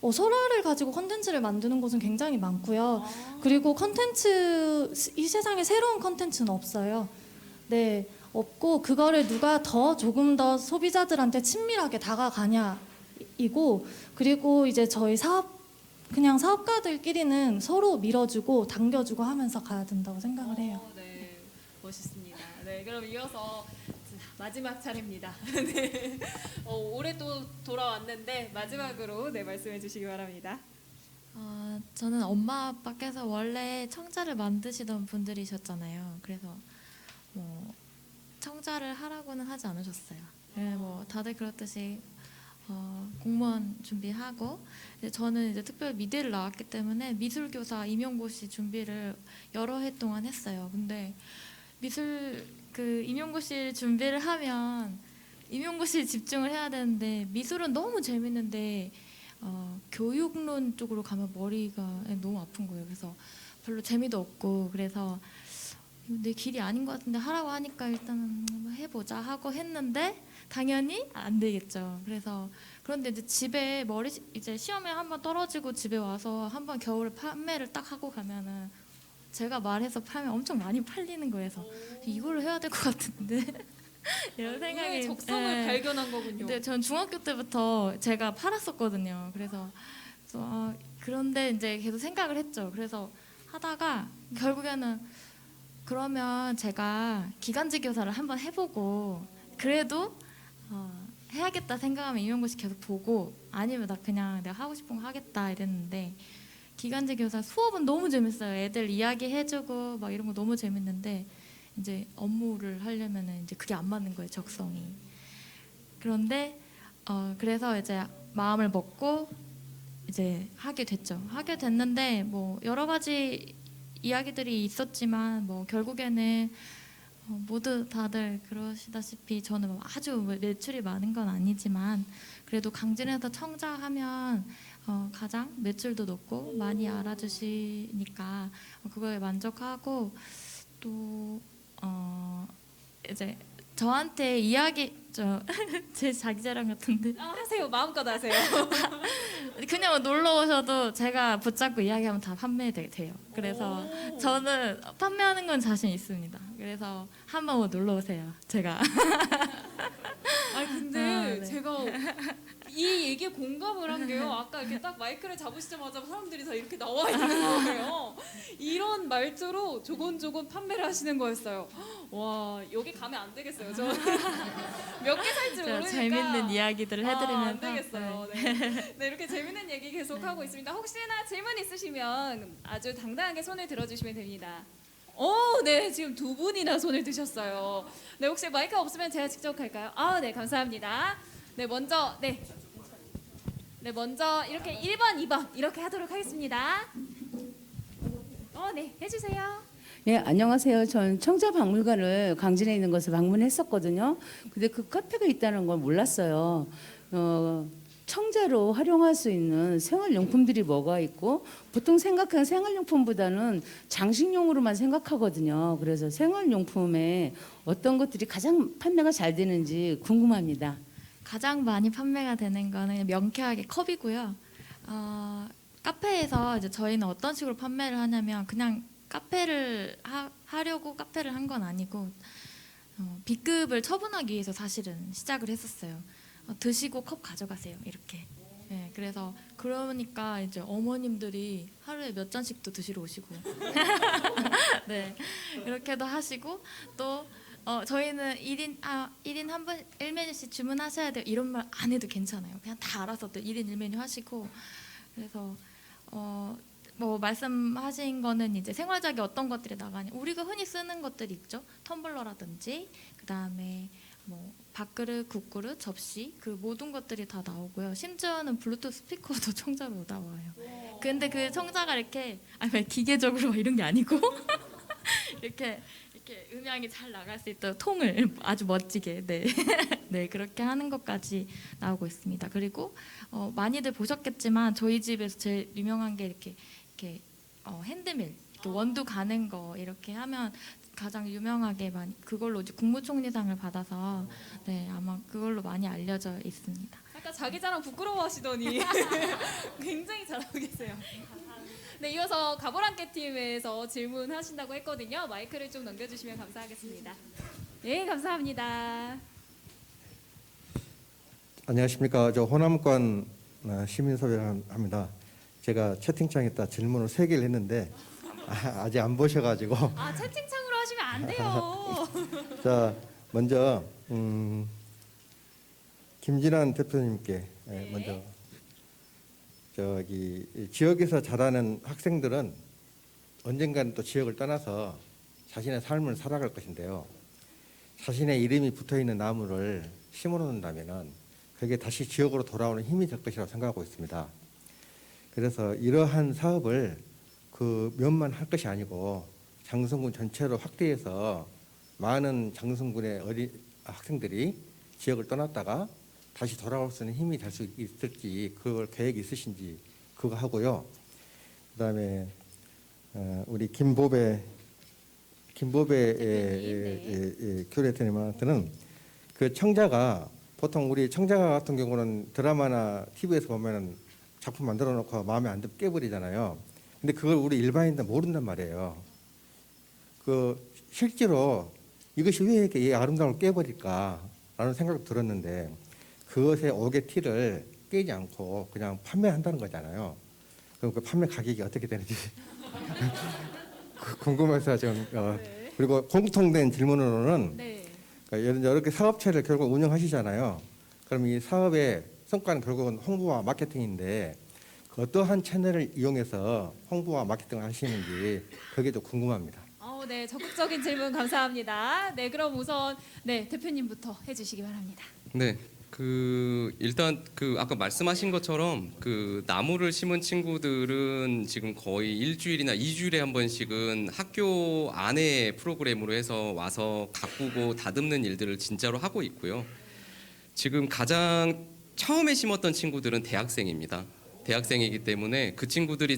설화를 가지고 컨텐츠를 만드는 곳은 굉장히 많고요. 그리고 컨텐츠 이 세상에 새로운 컨텐츠는 없어요. 네, 없고 그거를 누가 조금 더 소비자들한테 친밀하게 다가가냐이고 그리고 이제 저희 사업 그냥 사업가들끼리는 서로 밀어주고 당겨주고 하면서 가야 된다고 생각을 해요. 네, 멋있습니다. 네, 그럼 이어서 마지막 차례입니다. 네, 올해 또 돌아왔는데 마지막으로 네 말씀해 주시기 바랍니다. 저는 엄마 아빠께서 원래 청자를 만드시던 분들이셨잖아요. 그래서 뭐 청자를 하라고는 하지 않으셨어요. 네, 뭐 다들 그렇듯이 공무원 준비하고 이제 저는 이제 특별 미대를 나왔기 때문에 미술교사 임용고시 준비를 여러 해 동안 했어요. 근데 임용고시 준비를 하면 임용고시에 집중을 해야 되는데 미술은 너무 재밌는데 교육론 쪽으로 가면 머리가 너무 아픈 거예요. 그래서 별로 재미도 없고 그래서 내 길이 아닌 것 같은데 하라고 하니까 일단 해보자 하고 했는데 당연히 안 되겠죠. 그런데 이제 집에 이제 시험에 한번 떨어지고 집에 와서 한번 겨울에 판매를 딱 하고 가면은 제가 말해서 팔면 엄청 많이 팔리는 거예요. 그래서 이걸 해야 될 것 같은데 이런 생각이 의외의 적성을 발견한 거군요. 근데 전 중학교 때부터 제가 팔았었거든요. 그래서 그런데 이제 계속 생각을 했죠. 그래서 하다가 결국에는 그러면 제가 기간제 교사를 한번 해보고 그래도 해야겠다 생각하면 임용고시 계속 보고 아니면 나 그냥 내가 하고 싶은 거 하겠다 이랬는데 기간제 교사 수업은 너무 재밌어요. 애들 이야기 해주고 막 이런 거 너무 재밌는데 이제 업무를 하려면은 이제 그게 안 맞는 거예요, 적성이. 그런데 그래서 이제 마음을 먹고 이제 하게 됐죠. 하게 됐는데 뭐 여러 가지 이야기들이 있었지만 뭐 결국에는 모두 다들 그러시다시피 저는 뭐 아주 매출이 많은 건 아니지만 그래도 강진에서 청자하면 가장 매출도 높고 많이 알아주시니까 그거에 만족하고 또 이제 저한테 제 자기 자랑 같은데 하세요. 마음껏 하세요. 그냥 놀러 오셔도 제가 붙잡고 이야기하면 다 판매돼요. 그래서 저는 판매하는 건 자신 있습니다. 그래서 한번 놀러 오세요. 제가 근데 네. 제가 이 얘기에 공감을 한 게요. 아까 이렇게 딱 마이크를 잡으시자마자 사람들이 다 이렇게 나와 있는 거예요. 이런 말투로 조곤조곤 판매를 하시는 거였어요. 와, 여기 가면 안 되겠어요. 저 몇 개 살지 제가 모르니까 재밌는 이야기들을 해드리면서 안 되겠어요. 네. 네, 이렇게 재밌는 얘기 계속 하고 있습니다. 혹시나 질문 있으시면 아주 당당하게 손을 들어주시면 됩니다. 네, 지금 두 분이나 손을 드셨어요. 네, 혹시 마이크 없으면 제가 직접 할까요? 네, 감사합니다. 네, 먼저 먼저 이렇게 1번, 2번 이렇게 하도록 하겠습니다. 네, 해주세요. 네, 안녕하세요. 전 청자박물관을 강진에 있는 것을 방문했었거든요. 근데 그 카페가 있다는 걸 몰랐어요. 청자로 활용할 수 있는 생활용품들이 뭐가 있고 보통 생각하는 생활용품보다는 장식용으로만 생각하거든요. 그래서 생활용품에 어떤 것들이 가장 판매가 잘 되는지 궁금합니다. 가장 많이 판매가 되는 거는 명쾌하게 컵이고요. 카페에서 이제 저희는 어떤 식으로 판매를 하냐면 그냥 카페를 하려고 카페를 한 건 아니고 B급을 처분하기 위해서 사실은 시작을 했었어요. 드시고 컵 가져가세요 이렇게. 네, 그래서 그러니까 이제 어머님들이 하루에 몇 잔씩도 드시러 오시고 네 이렇게도 하시고 또 저희는 1인 한 번 1메뉴씩 주문하셔야 돼요 이런 말 안 해도 괜찮아요. 그냥 다 알아서 또 1인 1메뉴 하시고 그래서 뭐 말씀하신 거는 이제 생활작이 어떤 것들이 나가냐 우리가 흔히 쓰는 것들이 있죠. 텀블러라든지 그다음에 뭐 밥그릇, 국그릇, 접시 그 모든 것들이 다 나오고요. 심지어는 블루투스 스피커도 청자로 나와요. 근데 그 청자가 이렇게 기계적으로 이런 게 아니고 이렇게 음향이 잘 나갈 수 있도록 통을 아주 멋지게 네 그렇게 하는 것까지 나오고 있습니다. 그리고 많이들 보셨겠지만 저희 집에서 제일 유명한 게 이렇게 핸드밀 이렇게 원두 가는 거 이렇게 하면 가장 유명하게 많이 그걸로 이제 국무총리상을 받아서 네 아마 그걸로 많이 알려져 있습니다. 아까 자기 자랑 부끄러워하시더니 굉장히 잘하고 계세요. 네, 이어서 가보란께 팀에서 질문하신다고 했거든요. 마이크를 좀 넘겨주시면 감사하겠습니다. 네, 감사합니다. 안녕하십니까. 저 호남권 시민소비를 합니다. 제가 채팅창에다 질문을 3개를 했는데 아직 안 보셔가지고 아, 채팅창으로 하시면 안 돼요. 자 먼저 김진환 대표님께 네. 먼저 저기 지역에서 자라는 학생들은 언젠가는 또 지역을 떠나서 자신의 삶을 살아갈 것인데요. 자신의 이름이 붙어 있는 나무를 심어 놓는다면은 그게 다시 지역으로 돌아오는 힘이 될 것이라고 생각하고 있습니다. 그래서 이러한 사업을 그 면만 할 것이 아니고 장성군 전체로 확대해서 많은 장성군의 어린 학생들이 지역을 떠났다가 다시 돌아올 수 있는 힘이 될 수 있을지 그걸 계획이 있으신지 그거 하고요. 그다음에 우리 김보배 큐레이터님한테는 그 청자가 보통 우리 청자가 같은 경우는 드라마나 TV에서 보면은 작품 만들어 놓고 마음에 안 들면 깨버리잖아요. 근데 그걸 우리 일반인들 모른단 말이에요. 그 실제로 이것이 왜 이렇게 이 아름다움을 깨버릴까라는 생각이 들었는데 그것의 옥의 티를 깨지 않고 그냥 판매한다는 거잖아요. 그럼 그 판매 가격이 어떻게 되는지 궁금해서 지금 네. 그리고 공통된 질문으로는 네. 그러니까 이렇게 사업체를 결국 운영하시잖아요. 그럼 이 사업의 성과는 결국은 홍보와 마케팅인데 그 어떠한 채널을 이용해서 홍보와 마케팅을 하시는지 그게 좀 궁금합니다. 네, 적극적인 질문 감사합니다. 네, 그럼 우선 네 대표님부터 해주시기 바랍니다. 네. 일단 아까 말씀하신 것처럼 나무를 심은 친구들은 지금 거의 일주일이나 2주일에 한 번씩은 학교 안에 프로그램으로 해서 와서 가꾸고 다듬는 일들을 진짜로 하고 있고요. 지금 가장 처음에 심었던 친구들은 대학생입니다. 대학생이기 때문에 그 친구들이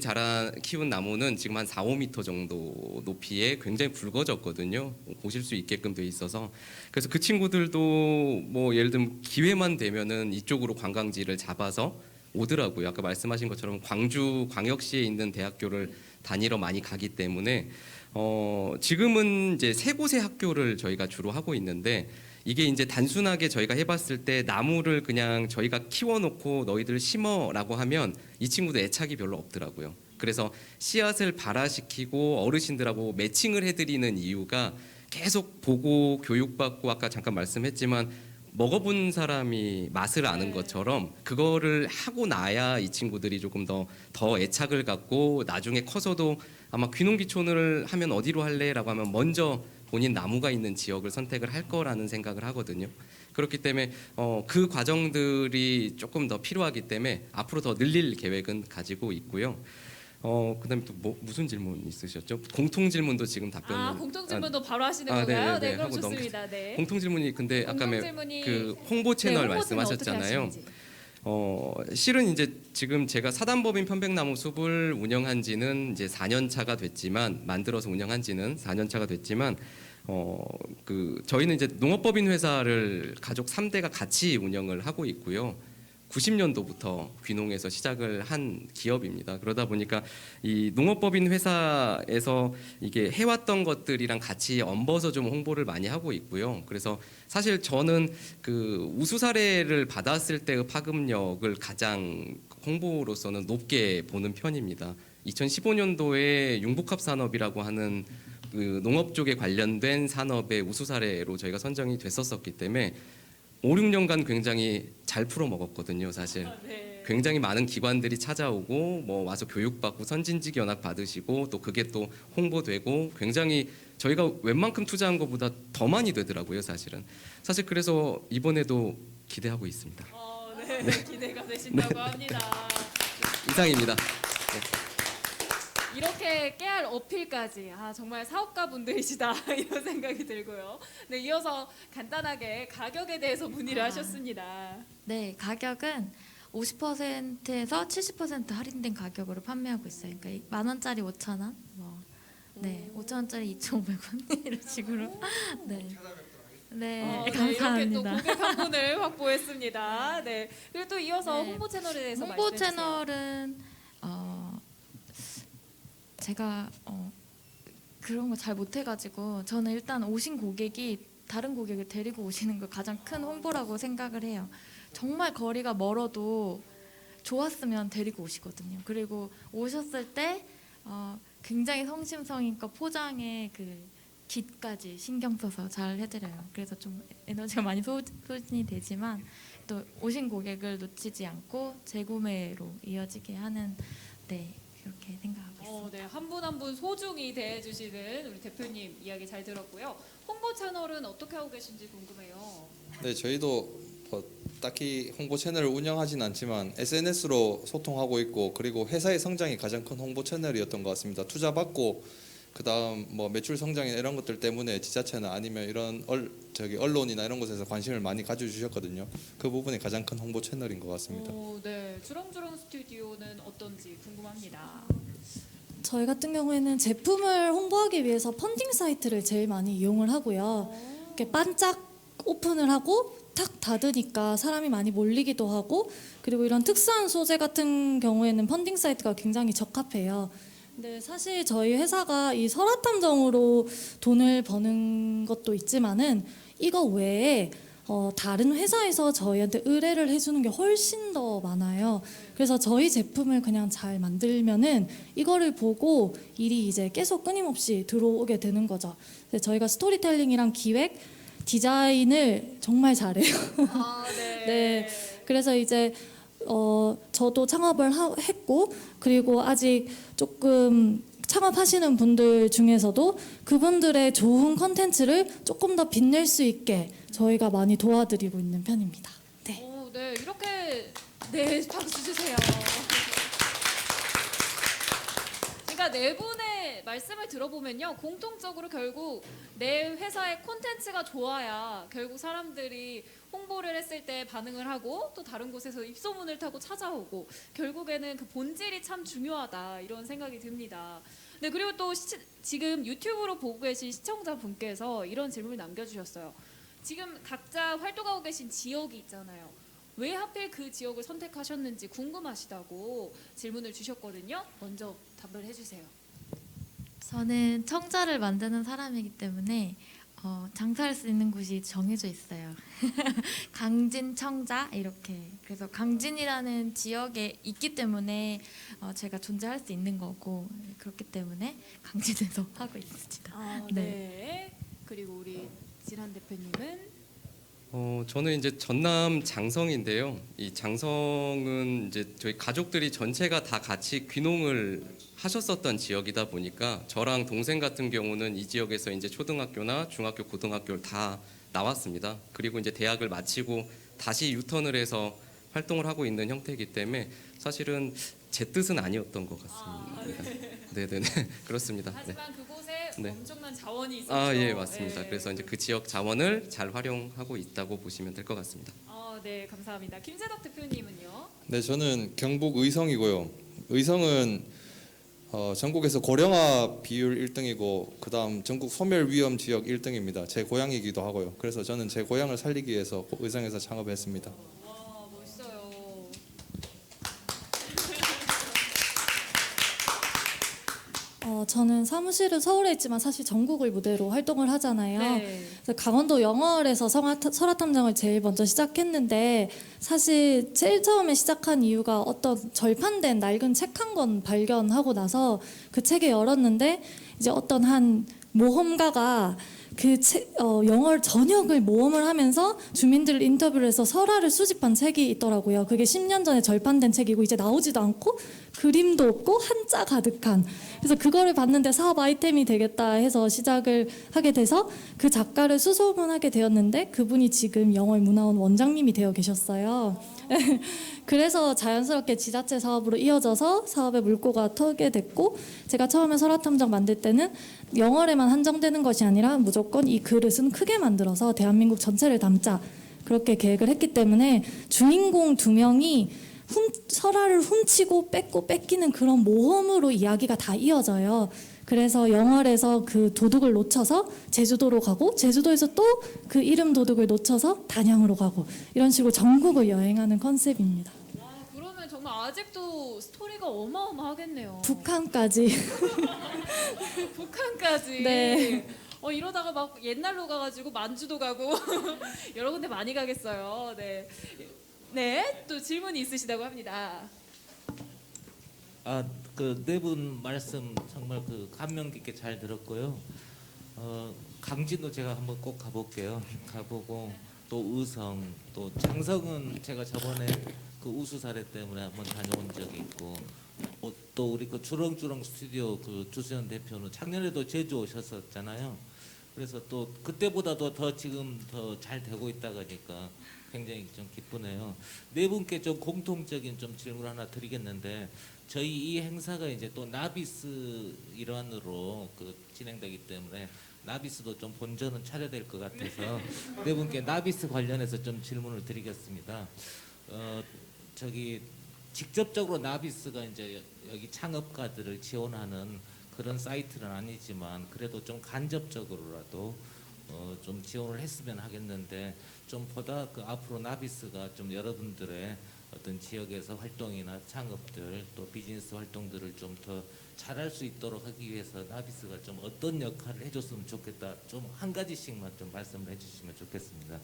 키운 나무는 지금 한 4, 5m 정도 높이에 굉장히 굵어졌거든요. 보실 수 있게끔 돼 있어서. 그래서 그 친구들도 뭐 예를 들면 기회만 되면은 이쪽으로 관광지를 잡아서 오더라고요. 아까 말씀하신 것처럼 광주 광역시에 있는 대학교를 다니러 많이 가기 때문에 지금은 이제 3곳의 학교를 저희가 주로 하고 있는데 이게 이제 단순하게 저희가 해봤을 때 나무를 그냥 저희가 키워놓고 너희들 심어라고 하면 이 친구들 애착이 별로 없더라고요. 그래서 씨앗을 발화시키고 어르신들하고 매칭을 해드리는 이유가 계속 보고 교육받고 아까 잠깐 말씀했지만 먹어본 사람이 맛을 아는 것처럼 그거를 하고 나야 이 친구들이 조금 더 애착을 갖고 나중에 커서도 아마 귀농귀촌을 하면 어디로 할래라고 하면 먼저 본인 나무가 있는 지역을 선택을 할 거라는 생각을 하거든요. 그렇기 때문에 그 과정들이 조금 더 필요하기 때문에 앞으로 더 늘릴 계획은 가지고 있고요. 그다음에 또 무슨 질문 있으셨죠? 공통 질문도 지금 답변을 공통 질문도 바로 하시는 네, 건가요? 네, 네, 그럼 하고 좋습니다. 네. 공통 질문이 근데 아까 공통 질문이 그 홍보 채널 네, 홍보 채널 어떻게 말씀하셨잖아요. 하시는지. 실은 이제 지금 제가 사단법인 편백나무 숲을 운영한 지는 이제 4년 차가 됐지만 만들어서 운영한 지는 4년 차가 됐지만 저희는 이제 농업법인 회사를 가족 3대가 같이 운영을 하고 있고요. 90년도부터 귀농에서 시작을 한 기업입니다. 그러다 보니까 이 농업법인 회사에서 이게 해왔던 것들이랑 같이 얹어서 좀 홍보를 많이 하고 있고요. 그래서 사실 저는 그 우수 사례를 받았을 때의 파급력을 가장 홍보로서는 높게 보는 편입니다. 2015년도에 융복합 산업이라고 하는 그 농업 쪽에 관련된 산업의 우수 사례로 저희가 선정이 됐었기 때문에 5, 6년간 굉장히 잘 풀어 먹었거든요, 사실. 네. 굉장히 많은 기관들이 찾아오고 뭐 와서 교육받고 선진직 연합 받으시고 또 그게 또 홍보되고 굉장히 저희가 웬만큼 투자한 것보다 더 많이 되더라고요, 사실은. 사실 그래서 이번에도 기대하고 있습니다. 네, 기대가 되신다고 합니다. 이상입니다. 이렇게 깨알 어필까지 정말 사업가 분들이시다 이런 생각이 들고요. 네, 이어서 간단하게 가격에 대해서 문의를 하셨습니다. 네, 가격은 50%에서 70% 할인된 가격으로 판매하고 있어요. 그러니까 10,000원짜리 5,000원, 네, 5,000원짜리 2,500원 이런 식으로. 네. 네, 감사합니다. 이렇게 또 고객 한 분을 확보했습니다. 네, 그리고 또 이어서 네. 홍보 채널에 대해서 홍보 말씀해 주세요. 채널은 제가 그런 거 잘 못해가지고 저는 일단 오신 고객이 다른 고객을 데리고 오시는 걸 가장 큰 홍보라고 생각을 해요. 정말 거리가 멀어도 좋았으면 데리고 오시거든요. 그리고 오셨을 때 굉장히 성심성의껏 포장에 그 깃까지 신경 써서 잘 해드려요. 그래서 좀 에너지가 많이 소진이 되지만 또 오신 고객을 놓치지 않고 재구매로 이어지게 하는 네 그렇게 생각하고 있습니다. 네, 한 분 한 분 소중히 대해주시는 우리 대표님 이야기 잘 들었고요. 홍보 채널은 어떻게 하고 계신지 궁금해요. 네, 저희도 뭐 딱히 홍보 채널을 운영하진 않지만 SNS로 소통하고 있고, 그리고 회사의 성장이 가장 큰 홍보 채널이었던 것 같습니다. 투자 받고 그다음 뭐 매출 성장이나 이런 것들 때문에 지자체나 아니면 이런 언론이나 이런 곳에서 관심을 많이 가져주셨거든요. 그 부분이 가장 큰 홍보 채널인 것 같습니다. 네, 주렁주렁 스튜디오는 어떤지 궁금합니다. 저희 같은 경우에는 제품을 홍보하기 위해서 펀딩 사이트를 제일 많이 이용을 하고요. 이렇게 반짝 오픈을 하고 탁 닫으니까 사람이 많이 몰리기도 하고, 그리고 이런 특수한 소재 같은 경우에는 펀딩 사이트가 굉장히 적합해요. 근데 사실 저희 회사가 이 설화탐정으로 돈을 버는 것도 있지만은 이거 외에 다른 회사에서 저희한테 의뢰를 해주는 게 훨씬 더 많아요. 그래서 저희 제품을 그냥 잘 만들면은 이거를 보고 일이 이제 계속 끊임없이 들어오게 되는 거죠. 그래서 저희가 스토리텔링이랑 기획, 디자인을 정말 잘해요. 네. 네. 그래서 이제 저도 창업을 했고, 그리고 아직 조금 창업하시는 분들 중에서도 그분들의 좋은 컨텐츠를 조금 더 빛낼 수 있게 저희가 많이 도와드리고 있는 편입니다. 네. 네, 이렇게 네 박수 주세요. 그러니까 네 분의 말씀을 들어보면요, 공통적으로 결국 내 회사의 콘텐츠가 좋아야 결국 사람들이 홍보를 했을 때 반응을 하고 또 다른 곳에서 입소문을 타고 찾아오고, 결국에는 그 본질이 참 중요하다 이런 생각이 듭니다. 네, 그리고 또 지금 유튜브로 보고 계신 시청자분께서 이런 질문을 남겨주셨어요. 지금 각자 활동하고 계신 지역이 있잖아요. 왜 하필 그 지역을 선택하셨는지 궁금하시다고 질문을 주셨거든요. 먼저 답을 해주세요. 저는 청자를 만드는 사람이기 때문에 장사할 수 있는 곳이 정해져 있어요. 강진 청자 이렇게. 그래서 강진이라는 지역에 있기 때문에 제가 존재할 수 있는 거고, 그렇기 때문에 강진에서 하고 있습니다. 네. 그리고 우리 진한 대표님은 저는 이제 전남 장성인데요. 이 장성은 이제 저희 가족들이 전체가 다 같이 귀농을 하셨었던 지역이다 보니까 저랑 동생 같은 경우는 이 지역에서 이제 초등학교나 중학교, 고등학교를 다 나왔습니다. 그리고 이제 대학을 마치고 다시 유턴을 해서 활동을 하고 있는 형태이기 때문에 사실은 제 뜻은 아니었던 것 같습니다. 네, 네, 네, 그렇습니다. 네. 하지만 그곳에 네. 엄청난 자원이 있었죠. 예, 맞습니다. 네. 그래서 이제 그 지역 자원을 잘 활용하고 있다고 보시면 될 것 같습니다. 네, 감사합니다. 김재덕 대표님은요? 네, 저는 경북 의성이고요. 의성은 전국에서 고령화 비율 1등이고 그다음 전국 소멸 위험 지역 1등입니다. 제 고향이기도 하고요. 그래서 저는 제 고향을 살리기 위해서 의성에서 창업했습니다. 와, 멋있어요. 저는 사무실은 서울에 있지만 사실 전국을 무대로 활동을 하잖아요. 네. 그래서 강원도 영월에서 설화탐정을 제일 먼저 시작했는데, 사실 제일 처음에 시작한 이유가 어떤 절판된 낡은 책 한 권 발견하고 나서 그 책을 열었는데, 이제 어떤 한 모험가가 그 영월 전역을 모험을 하면서 주민들을 인터뷰를 해서 설화를 수집한 책이 있더라고요. 그게 10년 전에 절판된 책이고 이제 나오지도 않고 그림도 없고 한자 가득한. 그래서 그거를 봤는데 사업 아이템이 되겠다 해서 시작을 하게 돼서 그 작가를 수소문하게 되었는데, 그분이 지금 영월 문화원 원장님이 되어 계셨어요. 그래서 자연스럽게 지자체 사업으로 이어져서 사업의 물꼬가 터게 됐고, 제가 처음에 설화탐정 만들 때는 영월에만 한정되는 것이 아니라 무조건 이 그릇은 크게 만들어서 대한민국 전체를 담자, 그렇게 계획을 했기 때문에 주인공 2명이 설화를 훔치고 뺏고 뺏기는 그런 모험으로 이야기가 다 이어져요. 그래서 영월에서 그 도둑을 놓쳐서 제주도로 가고, 제주도에서 또 그 이름 도둑을 놓쳐서 단양으로 가고, 이런 식으로 전국을 여행하는 컨셉입니다. 와, 그러면 정말 아직도 스토리가 어마어마하겠네요. 북한까지. 북한까지. 네. 이러다가 막 옛날로 가가지고 만주도 가고 여러 군데 많이 가겠어요. 네. 네, 또 질문이 있으시다고 합니다. 그 네 분 말씀 정말 그 감명 깊게 잘 들었고요. 강진도 제가 한번 꼭 가볼게요. 가보고 또 의성, 또 장성은 제가 저번에 그 우수 사례 때문에 한번 다녀온 적이 있고, 또 우리 그 주렁주렁 스튜디오 그 주수연 대표는 작년에도 제주 오셨었잖아요. 그래서 또 그때보다도 더 지금 더 잘 되고 있다 보니까 굉장히 좀 기쁘네요. 네 분께 좀 공통적인 좀 질문 하나 드리겠는데, 저희 이 행사가 이제 또 나비스 일환으로 그 진행되기 때문에 나비스도 좀 본전은 차려야 될 것 같아서 네 분께 나비스 관련해서 좀 질문을 드리겠습니다. 저기 직접적으로 나비스가 이제 여기 창업가들을 지원하는 그런 사이트는 아니지만 그래도 좀 간접적으로라도 좀 지원을 했으면 하겠는데, 좀 보다 그 앞으로 나비스가 좀 여러분들의 어떤 지역에서 활동이나 창업들 또 비즈니스 활동들을 좀 더 잘할 수 있도록 하기 위해서 나비스가 좀 어떤 역할을 해줬으면 좋겠다, 좀 한 가지씩만 좀 말씀을 해주시면 좋겠습니다.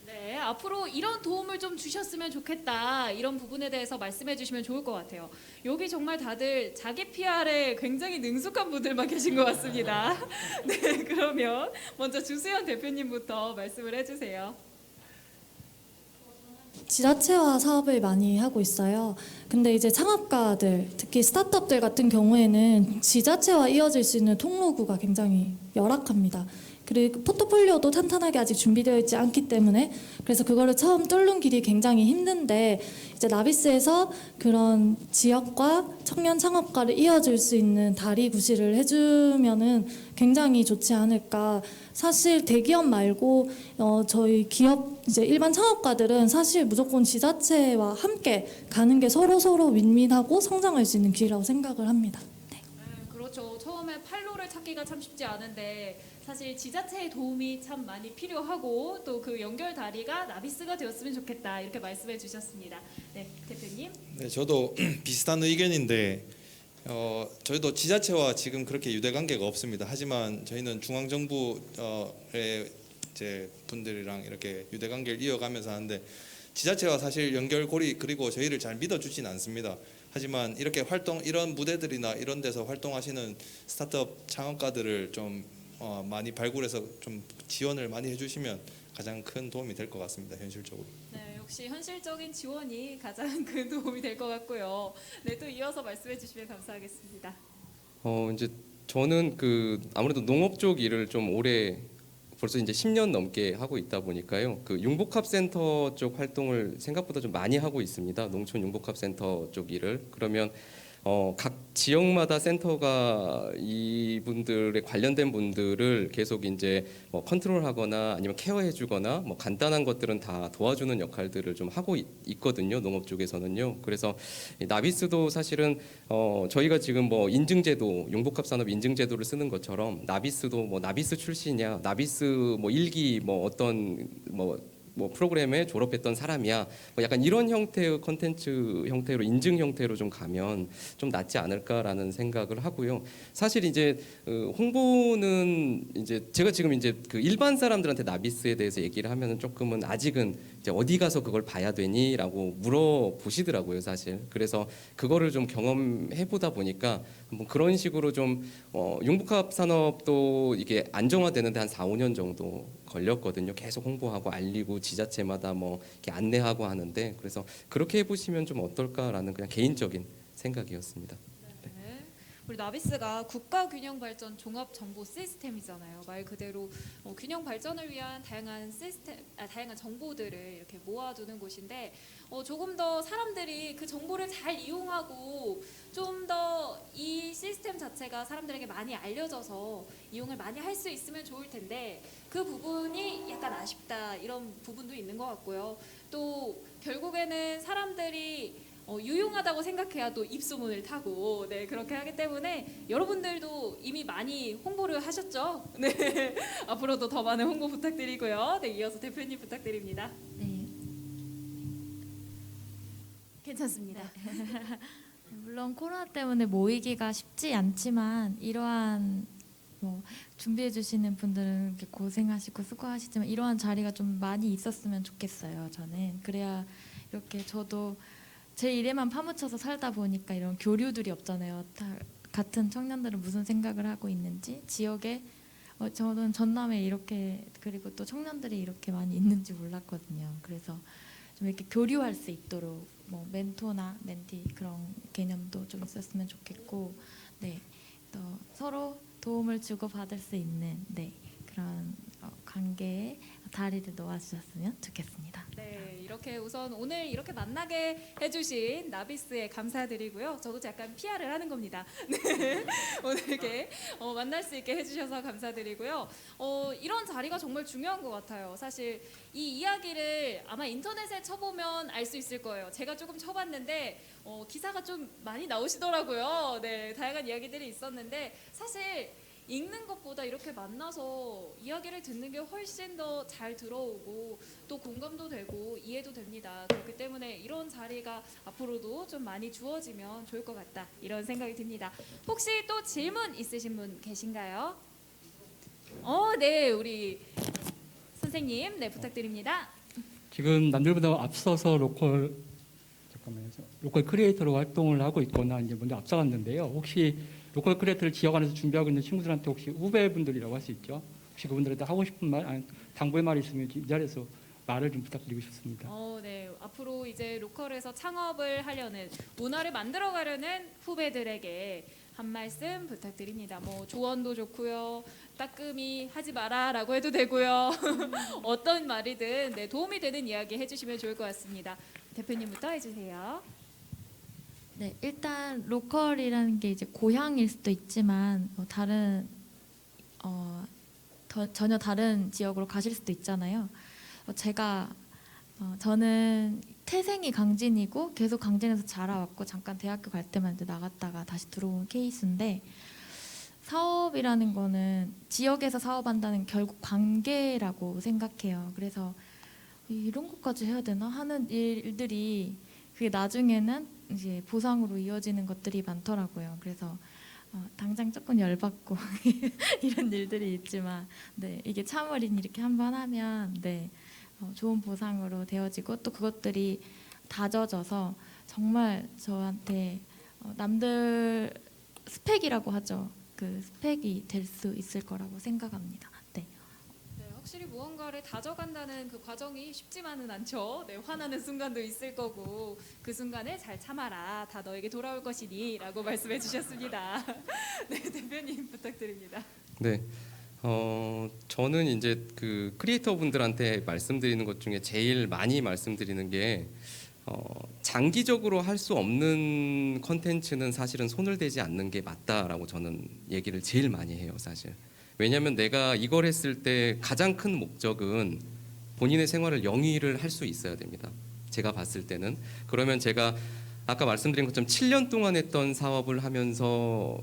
네, 앞으로 이런 도움을 좀 주셨으면 좋겠다. 이런 부분에 대해서 말씀해 주시면 좋을 것 같아요. 여기 정말 다들 자기 PR에 굉장히 능숙한 분들만 계신 것 같습니다. 네, 그러면 먼저 주수연 대표님부터 말씀을 해주세요. 지자체화 사업을 많이 하고 있어요. 근데 이제 창업가들, 특히 스타트업들 같은 경우에는 지자체와 이어질 수 있는 통로구가 굉장히 열악합니다. 그리고 포트폴리오도 탄탄하게 아직 준비되어 있지 않기 때문에, 그래서 그거를 처음 뚫는 길이 굉장히 힘든데, 이제 나비스에서 그런 지역과 청년 창업가를 이어줄 수 있는 다리 구실을 해주면은 굉장히 좋지 않을까. 사실 대기업 말고 저희 기업 이제 일반 창업가들은 사실 무조건 지자체와 함께 가는 게 서로 윈윈하고 성장할 수 있는 길이라고 생각을 합니다. 네. 그렇죠. 처음에 판로를 찾기가 참 쉽지 않은데 사실 지자체의 도움이 참 많이 필요하고 또 그 연결 다리가 나비스가 되었으면 좋겠다, 이렇게 말씀해 주셨습니다. 네, 대표님. 네, 저도 비슷한 의견인데 저희도 지자체와 지금 그렇게 유대 관계가 없습니다. 하지만 저희는 중앙 정부의 이제 분들이랑 이렇게 유대 관계를 이어가면서 하는데, 지자체와 사실 연결고리 그리고 저희를 잘 믿어주진 않습니다. 하지만 이렇게 이런 무대들이나 이런 데서 활동하시는 스타트업 창업가들을 좀 많이 발굴해서 좀 지원을 많이 해주시면 가장 큰 도움이 될 것 같습니다. 현실적으로. 네, 역시 현실적인 지원이 가장 큰 도움이 될 것 같고요. 네, 또 이어서 말씀해 주시면 감사하겠습니다. 이제 저는 그 아무래도 농업 쪽 일을 좀 오래, 벌써 이제 10년 넘게 하고 있다 보니까요. 그 융복합센터 쪽 활동을 생각보다 좀 많이 하고 있습니다. 농촌 융복합센터 쪽 일을. 그러면 각 지역마다 센터가 이분들의 관련된 분들을 계속 이제 뭐 컨트롤하거나 아니면 케어해주거나 뭐 간단한 것들은 다 도와주는 역할들을 좀 하고 있거든요. 농업 쪽에서는요. 그래서 이 나비스도 사실은 저희가 지금 뭐 인증제도, 융복합산업 인증제도를 쓰는 것처럼 나비스도 뭐 나비스 출신이야, 나비스 뭐 일기 뭐 어떤 뭐 프로그램에 졸업했던 사람이야, 뭐 약간 이런 형태의 컨텐츠 형태로, 인증 형태로 좀 가면 좀 낫지 않을까라는 생각을 하고요. 사실 이제 홍보는 이제 제가 지금 이제 그 일반 사람들한테 나비스에 대해서 얘기를 하면은 조금은 아직은 이제 어디 가서 그걸 봐야 되니라고 물어보시더라고요, 사실. 그래서 그거를 좀 경험해 보다 보니까 뭐 그런 식으로 좀 융복합 산업도 이게 안정화되는데 한 4, 5년 정도 걸렸거든요. 계속 홍보하고 알리고 지자체마다 뭐 이렇게 안내하고 하는데, 그래서 그렇게 해보시면 좀 어떨까라는 그냥 개인적인 생각이었습니다. 네. 우리 나비스가 국가균형 발전 종합 정보 시스템이잖아요. 말 그대로 균형 발전을 위한 다양한 다양한 정보들을 이렇게 모아두는 곳인데, 조금 더 사람들이 그 정보를 잘 이용하고 좀 더 이 시스템 자체가 사람들에게 많이 알려져서 이용을 많이 할 수 있으면 좋을 텐데, 그 부분이 약간 아쉽다, 이런 부분도 있는 것 같고요. 또 결국에는 사람들이 유용하다고 생각해야 또 입소문을 타고, 네, 그렇게 하기 때문에 여러분들도 이미 많이 홍보를 하셨죠? 네, 앞으로도 더 많은 홍보 부탁드리고요. 네, 이어서 대표님 부탁드립니다. 네. 괜찮습니다. 물론 코로나 때문에 모이기가 쉽지 않지만 이러한 뭐 준비해 주시는 분들은 이렇게 고생하시고 수고하시지만 이러한 자리가 좀 많이 있었으면 좋겠어요. 저는 그래야 이렇게 저도 제 일에만 파묻혀서 살다 보니까 이런 교류들이 없잖아요. 다 같은 청년들은 무슨 생각을 하고 있는지 지역에 저는 전남에 이렇게 그리고 또 청년들이 이렇게 많이 있는지 몰랐거든요. 그래서 좀 이렇게 교류할 수 있도록 뭐 멘토나 멘티 그런 개념도 좀 있었으면 좋겠고, 네, 또 서로 도움을 주고 받을 수 있는 네 그런 관계에 다리를 놓아주셨으면 좋겠습니다. 네, 이렇게 우선 오늘 이렇게 만나게 해주신 나비스에 감사드리고요. 저도 약간 PR을 하는 겁니다. 네, 오늘 이렇게 만날 수 있게 해주셔서 감사드리고요. 이런 자리가 정말 중요한 것 같아요. 사실 이 이야기를 아마 인터넷에 쳐보면 알 수 있을 거예요. 제가 조금 쳐봤는데 기사가 좀 많이 나오시더라고요. 네, 다양한 이야기들이 있었는데 사실 읽는 것보다 이렇게 만나서 이야기를 듣는 게 훨씬 더 잘 들어오고 또 공감도 되고 이해도 됩니다. 그렇기 때문에 이런 자리가 앞으로도 좀 많이 주어지면 좋을 것 같다 이런 생각이 듭니다. 혹시 또 질문 있으신 분 계신가요? 네, 우리 선생님 네 부탁드립니다. 지금 남들보다 앞서서 로컬 크리에이터로 활동을 하고 있거나 이제 먼저 앞서갔는데요. 혹시 로컬 크리에이터를 지역 안에서 준비하고 있는 친구들한테 혹시 후배분들이라고 할 수 있죠? 혹시 그분들한테 하고 싶은 말, 아니, 당부의 말이 있으면 이 자리에서 말을 좀 부탁드리고 싶습니다. 네, 앞으로 이제 로컬에서 창업을 하려는 문화를 만들어가려는 후배들에게 한 말씀 부탁드립니다. 뭐 조언도 좋고요, 따끔히 하지 마라라고 해도 되고요. 어떤 말이든 네, 도움이 되는 이야기 해주시면 좋을 것 같습니다. 대표님부터 해주세요. 네, 일단 로컬이라는 게 이제 고향일 수도 있지만 다른 전혀 다른 지역으로 가실 수도 있잖아요. 저는 태생이 강진이고 계속 강진에서 자라왔고 잠깐 대학교 갈 때만 이제 나갔다가 다시 들어온 케이스인데, 사업이라는 거는 지역에서 사업한다는 결국 관계라고 생각해요. 그래서 이런 것까지 해야 되나 하는 일들이 그게 나중에는 이제 보상으로 이어지는 것들이 많더라고요. 그래서 당장 조금 열받고 이런 일들이 있지만, 네, 이게 참을인 이렇게 한번 하면 네, 좋은 보상으로 되어지고 또 그것들이 다져져서 정말 저한테 남들 스펙이라고 하죠. 그 스펙이 될 수 있을 거라고 생각합니다. 네. 네, 확실히 무언가를 다져간다는 그 과정이 쉽지만은 않죠. 네, 화나는 순간도 있을 거고 그 순간을 잘 참아라. 다 너에게 돌아올 것이니라고 말씀해 주셨습니다. 네, 대표님 부탁드립니다. 네. 저는 이제 그 크리에이터 분들한테 말씀드리는 것 중에 제일 많이 말씀드리는 게 장기적으로 할 수 없는 컨텐츠는 사실은 손을 대지 않는 게 맞다라고 저는 얘기를 제일 많이 해요, 사실. 왜냐하면 내가 이걸 했을 때 가장 큰 목적은 본인의 생활을 영위를 할 수 있어야 됩니다. 제가 봤을 때는. 그러면 제가 아까 말씀드린 것처럼 7년 동안 했던 사업을 하면서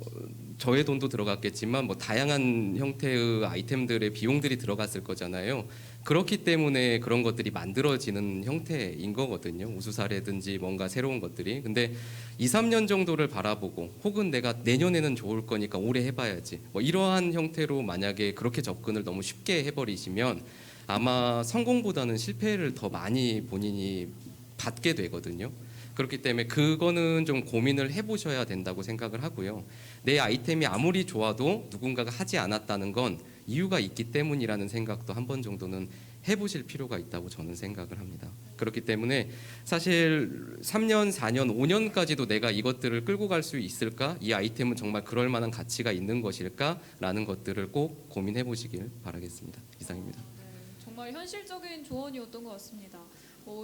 저의 돈도 들어갔겠지만 뭐 다양한 형태의 아이템들의 비용들이 들어갔을 거잖아요. 그렇기 때문에 그런 것들이 만들어지는 형태인 거거든요. 우수사례든지 뭔가 새로운 것들이. 근데 2, 3년 정도를 바라보고 혹은 내가 내년에는 좋을 거니까 올해 해봐야지. 뭐 이러한 형태로 만약에 그렇게 접근을 너무 쉽게 해버리시면 아마 성공보다는 실패를 더 많이 본인이 받게 되거든요. 그렇기 때문에 그거는 좀 고민을 해보셔야 된다고 생각을 하고요. 내 아이템이 아무리 좋아도 누군가가 하지 않았다는 건 이유가 있기 때문이라는 생각도 한 번 정도는 해보실 필요가 있다고 저는 생각을 합니다. 그렇기 때문에 사실 3년, 4년, 5년까지도 내가 이것들을 끌고 갈 수 있을까? 이 아이템은 정말 그럴 만한 가치가 있는 것일까? 라는 것들을 꼭 고민해 보시길 바라겠습니다. 이상입니다. 네, 정말 현실적인 조언이었던 것 같습니다.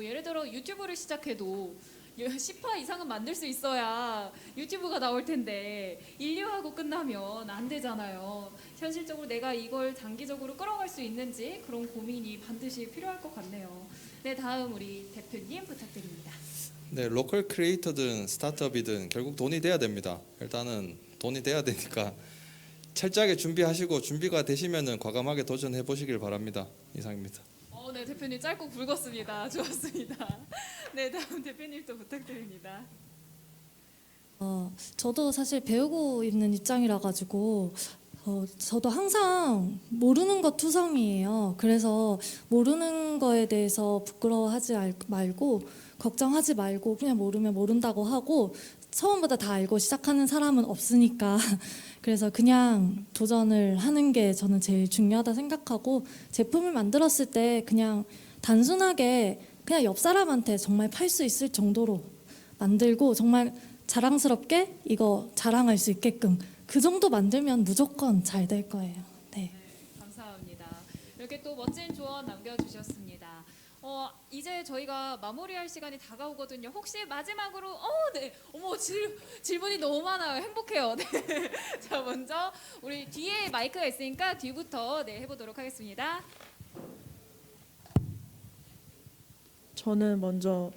예를 들어 유튜브를 시작해도 10화 이상은 만들 수 있어야 유튜브가 나올 텐데 1, 2화하고 끝나면 안 되잖아요. 현실적으로 내가 이걸 장기적으로 끌어갈 수 있는지 그런 고민이 반드시 필요할 것 같네요. 네, 다음 우리 대표님 부탁드립니다. 네, 로컬 크리에이터든 스타트업이든 결국 돈이 돼야 됩니다. 일단은 돈이 돼야 되니까 철저하게 준비하시고 준비가 되시면은 과감하게 도전해 보시길 바랍니다. 이상입니다. 네, 대표님 짧고 굵었습니다. 좋았습니다. 네, 다음 대표님도 부탁드립니다. 저도 사실 배우고 있는 입장이라 가지고 저도 항상 모르는 것 투성이에요. 그래서 모르는 거에 대해서 부끄러워하지 말고 걱정하지 말고 그냥 모르면 모른다고 하고 처음부터 다 알고 시작하는 사람은 없으니까 그래서 그냥 도전을 하는 게 저는 제일 중요하다 생각하고 제품을 만들었을 때 그냥 단순하게 그냥 옆 사람한테 정말 팔 수 있을 정도로 만들고 정말 자랑스럽게 이거 자랑할 수 있게끔 그 정도 만들면 무조건 잘 될 거예요. 네. 감사합니다. 이렇게 또 멋진 조언 남겨주셨습니다. 이제 저희가 마무리할 시간이 다가오거든요. 혹시 마지막으로 네. 어머 질문이 너무 많아요. 행복해요. 네. 자 먼저 우리 뒤에 마이크가 있으니까 뒤부터 네 해보도록 하겠습니다. 저는 먼저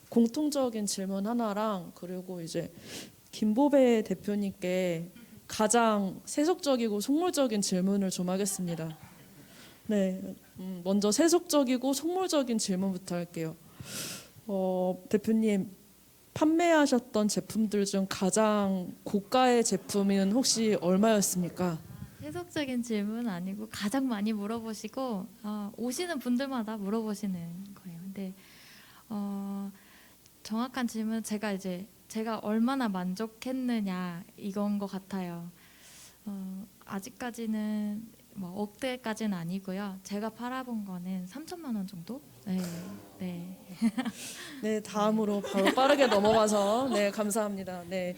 공통적인 질문 하나랑 그리고 이제 김보배 대표님께 가장 세속적이고 속물적인 질문을 좀 하겠습니다. 네, 먼저 세속적이고 속물적인 질문부터 할게요. 대표님 판매하셨던 제품들 중 가장 고가의 제품은 혹시 얼마였습니까? 세속적인 질문 아니고 가장 많이 물어보시고 오시는 분들마다 물어보시는 거예요. 근데 정확한 질문 제가 얼마나 만족했느냐 이건 것 같아요. 아직까지는 뭐 억대까지는 아니고요. 제가 팔아본 거는 3천만 원 정도? 네. 네. 네, 다음으로 바로 빠르게 넘어가서 네, 감사합니다. 네.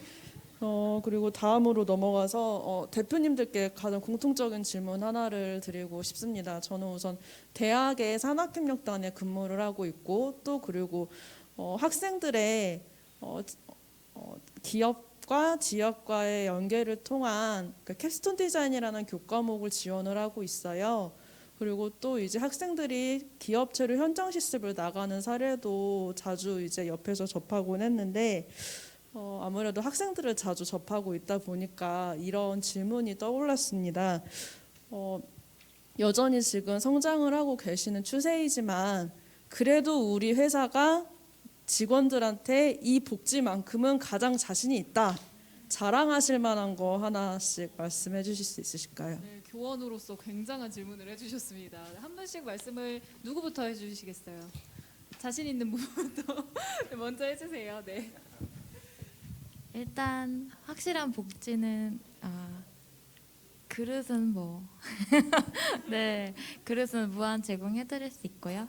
그리고 다음으로 넘어가서 대표님들께 가장 공통적인 질문 하나를 드리고 싶습니다. 저는 우선 대학의 산학협력단에 근무를 하고 있고 또 그리고 학생들의 기업과 지역과의 연계를 통한 캡스톤 디자인이라는 교과목을 지원을 하고 있어요. 그리고 또 이제 학생들이 기업체로 현장 실습을 나가는 사례도 자주 이제 옆에서 접하곤 했는데 아무래도 학생들을 자주 접하고 있다 보니까 이런 질문이 떠올랐습니다. 여전히 지금 성장을 하고 계시는 추세이지만 그래도 우리 회사가 직원들한테 이 복지만큼은 가장 자신이 있다. 자랑하실 만한 거 하나씩 말씀해 주실 수 있으실까요? 네, 교원으로서 굉장한 질문을 해주셨습니다. 한 분씩 말씀을 누구부터 해주시겠어요? 자신 있는 분부터 먼저 해주세요. 네. 일단 확실한 복지는 그릇은 뭐 네, 그릇은 무한 제공해드릴 수 있고요.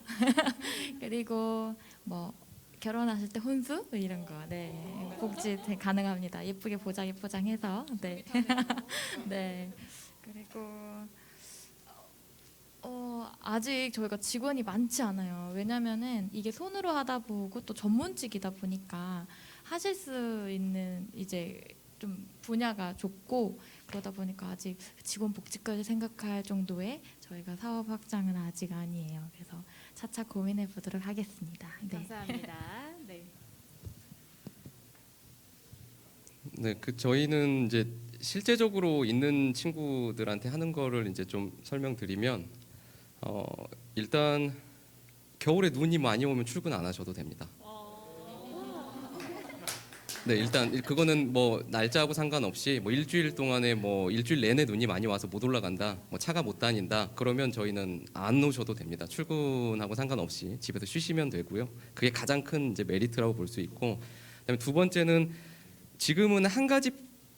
그리고 뭐 결혼하실 때 혼수 이런 거, 네, 복지 가능합니다. 예쁘게 포장해서, 네, 네. 그리고 아직 저희가 직원이 많지 않아요. 왜냐면은 이게 손으로 하다 보고 또 전문직이다 보니까 하실 수 있는 이제 좀 분야가 좁고 그러다 보니까 아직 직원 복지까지 생각할 정도의 저희가 사업 확장은 아직 아니에요. 그래서 차차 고민해 보도록 하겠습니다. 네. 감사합니다. 네. 네, 저희는 이제 실제적으로 있는 친구들한테 하는 거를 이제 좀 설명드리면 일단 겨울에 눈이 많이 오면 출근 안 하셔도 됩니다. 네, 일단 그거는 뭐 날짜하고 상관없이 뭐 일주일 동안에 뭐 일주일 내내 눈이 많이 와서 못 올라간다, 뭐 차가 못 다닌다, 그러면 저희는 안 오셔도 됩니다. 출근하고 상관없이 집에서 쉬시면 되고요. 그게 가장 큰 이제 메리트라고 볼 수 있고, 그다음에 두 번째는 지금은 한 가지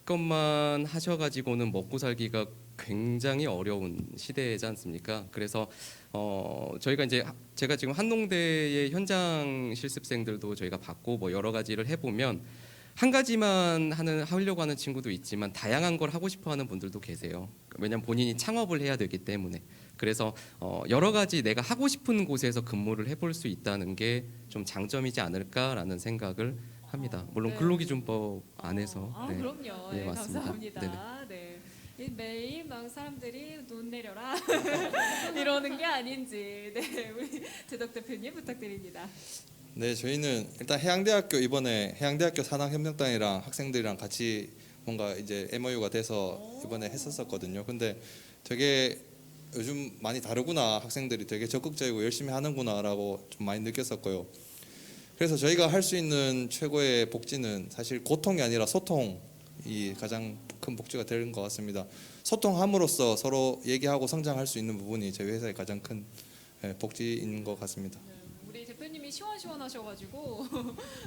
것만 하셔가지고는 먹고 살기가 굉장히 어려운 시대지 않습니까? 그래서 저희가 이제 제가 지금 한농대의 현장 실습생들도 저희가 받고 뭐 여러 가지를 해보면 한 가지만 하려고 하는 친구도 있지만 다양한 걸 하고 싶어하는 분들도 계세요. 왜냐하면 본인이 창업을 해야 되기 때문에. 그래서 여러 가지 내가 하고 싶은 곳에서 근무를 해볼 수 있다는 게 좀 장점이지 않을까라는 생각을 합니다. 물론 네. 근로기준법 안에서. 네. 그럼요. 네, 네, 맞습니다. 감사합니다. 네. 매일 막 사람들이 눈 내려라 이러는 게 아닌지, 네, 우리 제덕 대표님 부탁드립니다. 네, 저희는 일단 해양대학교 이번에 해양대학교 산학협력단이랑 학생들이랑 같이 뭔가 이제 MOU가 돼서 이번에 했었거든요. 근데 되게 요즘 많이 다르구나, 학생들이 되게 적극적이고 열심히 하는구나라고 좀 많이 느꼈었고요. 그래서 저희가 할 수 있는 최고의 복지는 사실 고통이 아니라 소통인 이 가장 큰 복지가 되는 것 같습니다. 소통함으로써 서로 얘기하고 성장할 수 있는 부분이 저희 회사의 가장 큰 복지인 것 같습니다. 우리 대표님이 시원시원하셔가지고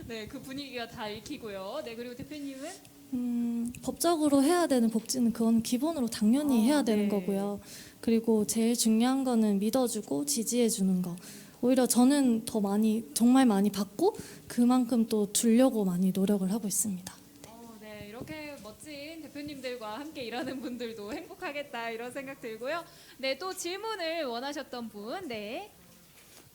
네, 그 분위기가 다 읽히고요. 네, 그리고 대표님은 법적으로 해야 되는 복지는 그건 기본으로 당연히 해야 되는 네. 거고요. 그리고 제일 중요한 거는 믿어주고 지지해주는 거. 오히려 저는 더 많이 정말 많이 받고 그만큼 또 주려고 많이 노력을 하고 있습니다. 네, 이렇게 멋진 대표님들과 함께 일하는 분들도 행복하겠다 이런 생각 들고요. 네, 또 질문을 원하셨던 분, 네.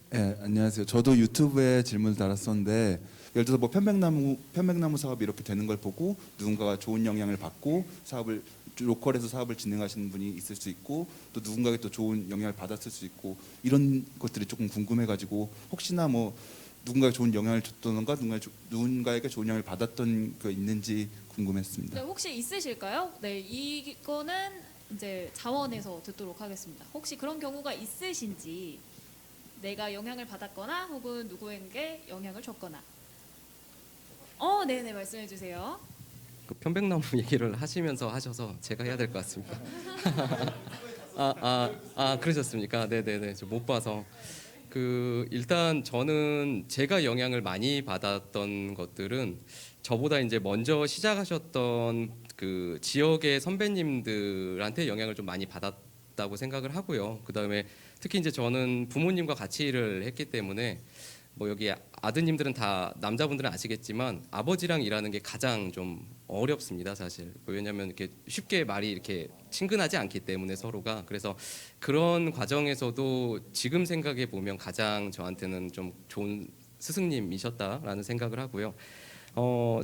네, 안녕하세요. 저도 유튜브에 질문을 달았었는데 예를 들어서 뭐 편백나무 사업이 이렇게 되는 걸 보고 누군가가 좋은 영향을 받고 로컬에서 사업을 진행하시는 분이 있을 수 있고 또 누군가에게 또 좋은 영향을 받았을 수 있고 이런 것들이 조금 궁금해가지고 혹시나 뭐 누군가에 좋은 영향을 줬던가 누군가에게 좋은 영향을 받았던 거 있는지 궁금했습니다. 네, 혹시 있으실까요? 네, 이거는 이제 자원에서 듣도록 하겠습니다. 혹시 그런 경우가 있으신지, 내가 영향을 받았거나 혹은 누구에게 영향을 줬거나. 네네, 말씀해 주세요. 그 편백나무 얘기를 하시면서 하셔서 제가 해야 될 것 같습니다. 그러셨습니까? 네네네, 저 못 봐서. 일단 저는 제가 영향을 많이 받았던 것들은 저보다 이제 먼저 시작하셨던 그 지역의 선배님들한테 영향을 좀 많이 받았다고 생각을 하고요. 그다음에 특히 이제 저는 부모님과 같이 일을 했기 때문에 뭐 여기 아드님들은 다 남자분들은 아시겠지만 아버지랑 일하는 게 가장 좀 어렵습니다, 사실. 왜냐하면 이렇게 쉽게 말이 이렇게 친근하지 않기 때문에 서로가. 그래서 그런 과정에서도 지금 생각해 보면 가장 저한테는 좀 좋은 스승님이셨다라는 생각을 하고요.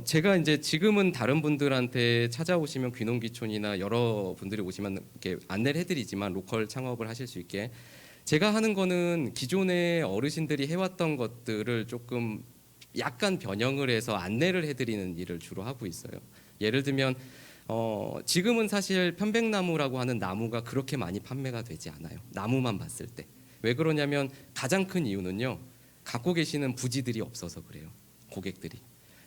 제가 이제 지금은 다른 분들한테 찾아오시면 귀농귀촌이나 여러 분들이 오시면 이렇게 안내를 해드리지만 로컬 창업을 하실 수 있게 제가 하는 거는 기존의 어르신들이 해왔던 것들을 조금 약간 변형을 해서 안내를 해드리는 일을 주로 하고 있어요. 예를 들면 지금은 사실 편백나무라고 하는 나무가 그렇게 많이 판매가 되지 않아요. 나무만 봤을 때. 왜 그러냐면 가장 큰 이유는요. 갖고 계시는 부지들이 없어서 그래요. 고객들이.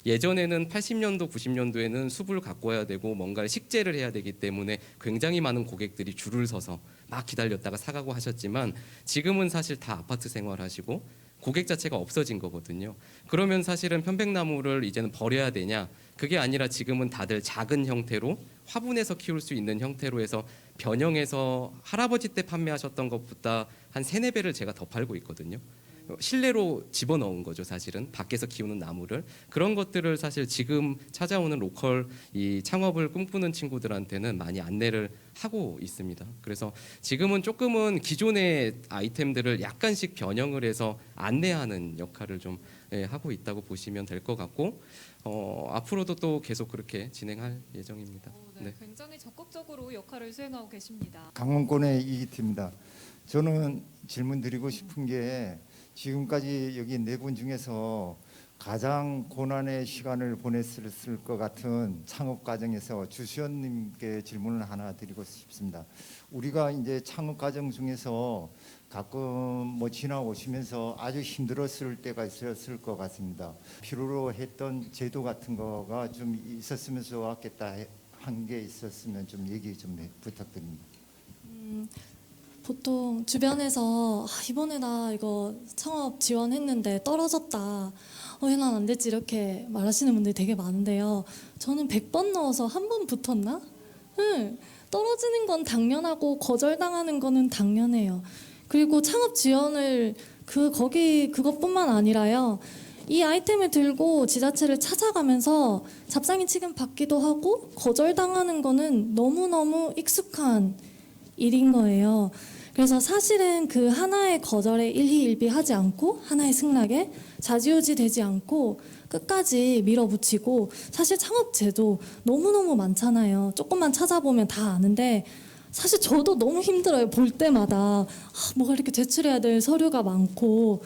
예전에는 80년도, 90년도에는 숲을 가꿔야 되고 뭔가를 식재를 해야 되기 때문에 굉장히 많은 고객들이 줄을 서서 막 기다렸다가 사가고 하셨지만 지금은 사실 다 아파트 생활하시고 고객 자체가 없어진 거거든요. 그러면 사실은 편백나무를 이제는 버려야 되냐? 그게 아니라 지금은 다들 작은 형태로 화분에서 키울 수 있는 형태로 해서 변형해서 할아버지 때 판매하셨던 것보다 한 3-4배를 제가 더 팔고 있거든요. 실내로 집어넣은 거죠, 사실은. 밖에서 키우는 나무를. 그런 것들을 사실 지금 찾아오는 로컬 이 창업을 꿈꾸는 친구들한테는 많이 안내를 하고 있습니다. 그래서 지금은 조금은 기존의 아이템들을 약간씩 변형을 해서 안내하는 역할을 좀 하고 있다고 보시면 될 것 같고 앞으로도 또 계속 그렇게 진행할 예정입니다. 네, 굉장히 적극적으로 역할을 수행하고 계십니다. 강원권의 이기태입니다. 저는 질문 드리고 싶은 게 지금까지 여기 4분 중에서 가장 고난의 시간을 보냈을 것 같은 창업 과정에서 주수연님께 질문을 하나 드리고 싶습니다. 우리가 이제 창업 과정 중에서 가끔 뭐 지나오시면서 아주 힘들었을 때가 있었을 것 같습니다. 필요로 했던 제도 같은 거가 좀 있었으면 좋았겠다 한 게 있었으면 좀 얘기 좀 부탁드립니다. 보통 주변에서 이번에 나 이거 창업 지원했는데 떨어졌다. 왜 난 안 됐지 이렇게 말하시는 분들이 되게 많은데요. 저는 100번 넣어서 한 번 붙었나? 떨어지는 건 당연하고 거절당하는 거는 당연해요. 그리고 창업 지원을 그것뿐만 아니라요. 이 아이템을 들고 지자체를 찾아가면서 잡상인 취급받기도 하고 거절당하는 거는 너무너무 익숙한 일인 거예요. 그래서 사실은 그 하나의 거절에 일희일비하지 않고 하나의 승낙에 좌지우지 되지 않고 끝까지 밀어붙이고 사실 창업제도 너무너무 많잖아요. 조금만 찾아보면 다 아는데 사실 저도 너무 힘들어요. 볼 때마다 뭐가 이렇게 제출해야 될 서류가 많고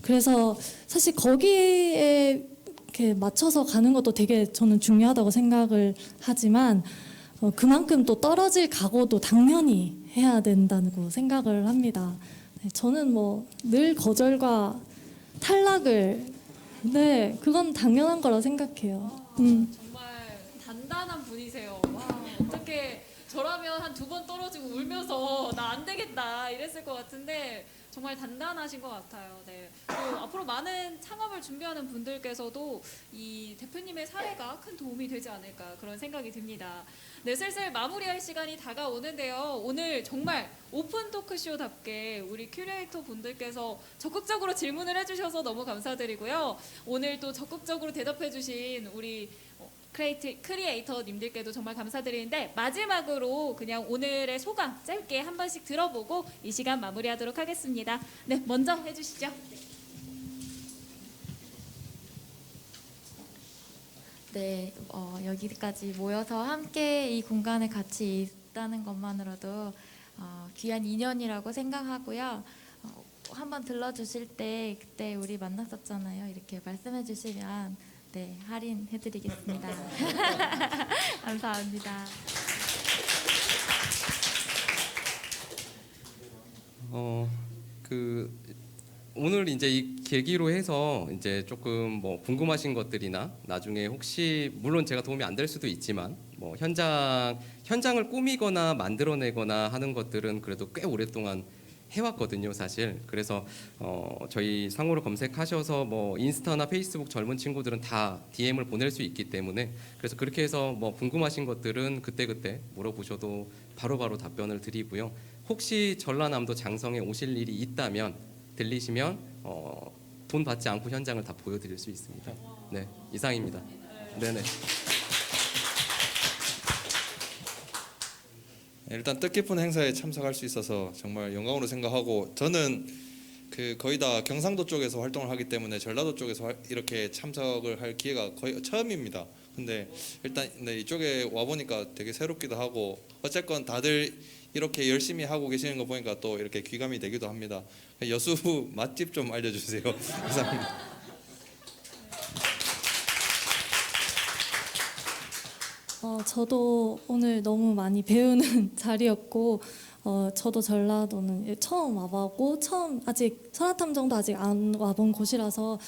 그래서 사실 거기에 이렇게 맞춰서 가는 것도 되게 저는 중요하다고 생각을 하지만 그만큼 또 떨어질 각오도 당연히 해야 된다고 생각을 합니다. 저는 뭐 늘 거절과 탈락을 그건 당연한 거라 생각해요. 정말 단단한 분이세요. 와, 어떻게 저라면 한 2번 떨어지고 울면서 나 안 되겠다 이랬을 것 같은데 정말 단단하신 것 같아요. 네. 또 앞으로 많은 창업을 준비하는 분들께서도 이 대표님의 사례가 큰 도움이 되지 않을까 그런 생각이 듭니다. 네, 슬슬 마무리할 시간이 다가오는데요. 오늘 정말 오픈 토크쇼답게 우리 큐레이터 분들께서 적극적으로 질문을 해주셔서 너무 감사드리고요. 오늘 또 적극적으로 대답해주신 우리 크리에이터님들께도 정말 감사드리는데 마지막으로 그냥 오늘의 소감 짧게 한 번씩 들어보고 이 시간 마무리하도록 하겠습니다. 네, 먼저 해주시죠. 네, 여기까지 모여서 함께 이 공간에 같이 있다는 것만으로도 귀한 인연이라고 생각하고요. 한번 들러주실 때 그때 우리 만났었잖아요. 이렇게 말씀해 주시면 네, 할인해드리겠습니다. 감사합니다. 오늘 이제 이 계기로 해서 이제 조금 뭐 궁금하신 것들이나 나중에 혹시 물론 제가 도움이 안 될 수도 있지만 뭐 현장을 꾸미거나 만들어내거나 하는 것들은 그래도 꽤 오랫동안 해왔거든요, 사실. 그래서 저희 상호를 검색하셔서 뭐 인스타나 페이스북 젊은 친구들은 다 DM을 보낼 수 있기 때문에 그래서 그렇게 해서 뭐 궁금하신 것들은 그때그때 물어보셔도 바로바로 답변을 드리고요. 혹시 전라남도 장성에 오실 일이 있다면 들리시면 돈 받지 않고 현장을 다 보여드릴 수 있습니다. 네, 이상입니다. 네네. 일단 뜻깊은 행사에 참석할 수 있어서 정말 영광으로 생각하고 저는 거의 다 경상도 쪽에서 활동을 하기 때문에 전라도 쪽에서 이렇게 참석을 할 기회가 거의 처음입니다. 근데 일단 이쪽에 와 보니까 되게 새롭기도 하고 어쨌건 다들 이렇게 열심히 하고 계시는 거 보니까 또 이렇게 귀감이 되기도 합니다. 여수 맛집 좀 알려주세요. 감사합니다. 저도 오늘 너무 많이 배우는 자리였고 저도 전라도는 처음 와보고 아직 설화탐정도 아직 안 와본 곳이라서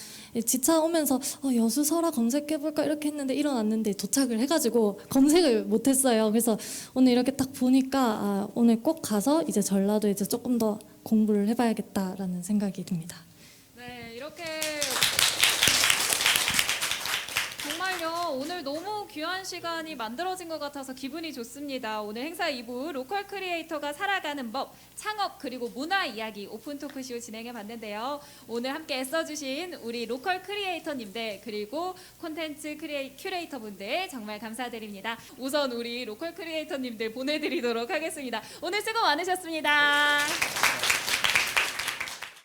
지차 오면서 여수 설화 검색해볼까 이렇게 했는데 일어났는데 도착을 해가지고 검색을 못했어요. 그래서 오늘 이렇게 딱 보니까 오늘 꼭 가서 이제 전라도 이제 조금 더 공부를 해봐야겠다라는 생각이 듭니다. 네, 이렇게 정말요 오늘 너무 귀한 시간이 만들어진 것 같아서 기분이 좋습니다. 오늘 행사 2부 로컬 크리에이터가 살아가는 법, 창업 그리고 문화 이야기 오픈 토크쇼 진행해 봤는데요. 오늘 함께 애써주신 우리 로컬 크리에이터님들 그리고 콘텐츠 큐레이터 분들 정말 감사드립니다. 우선 우리 로컬 크리에이터님들 보내드리도록 하겠습니다. 오늘 수고 많으셨습니다.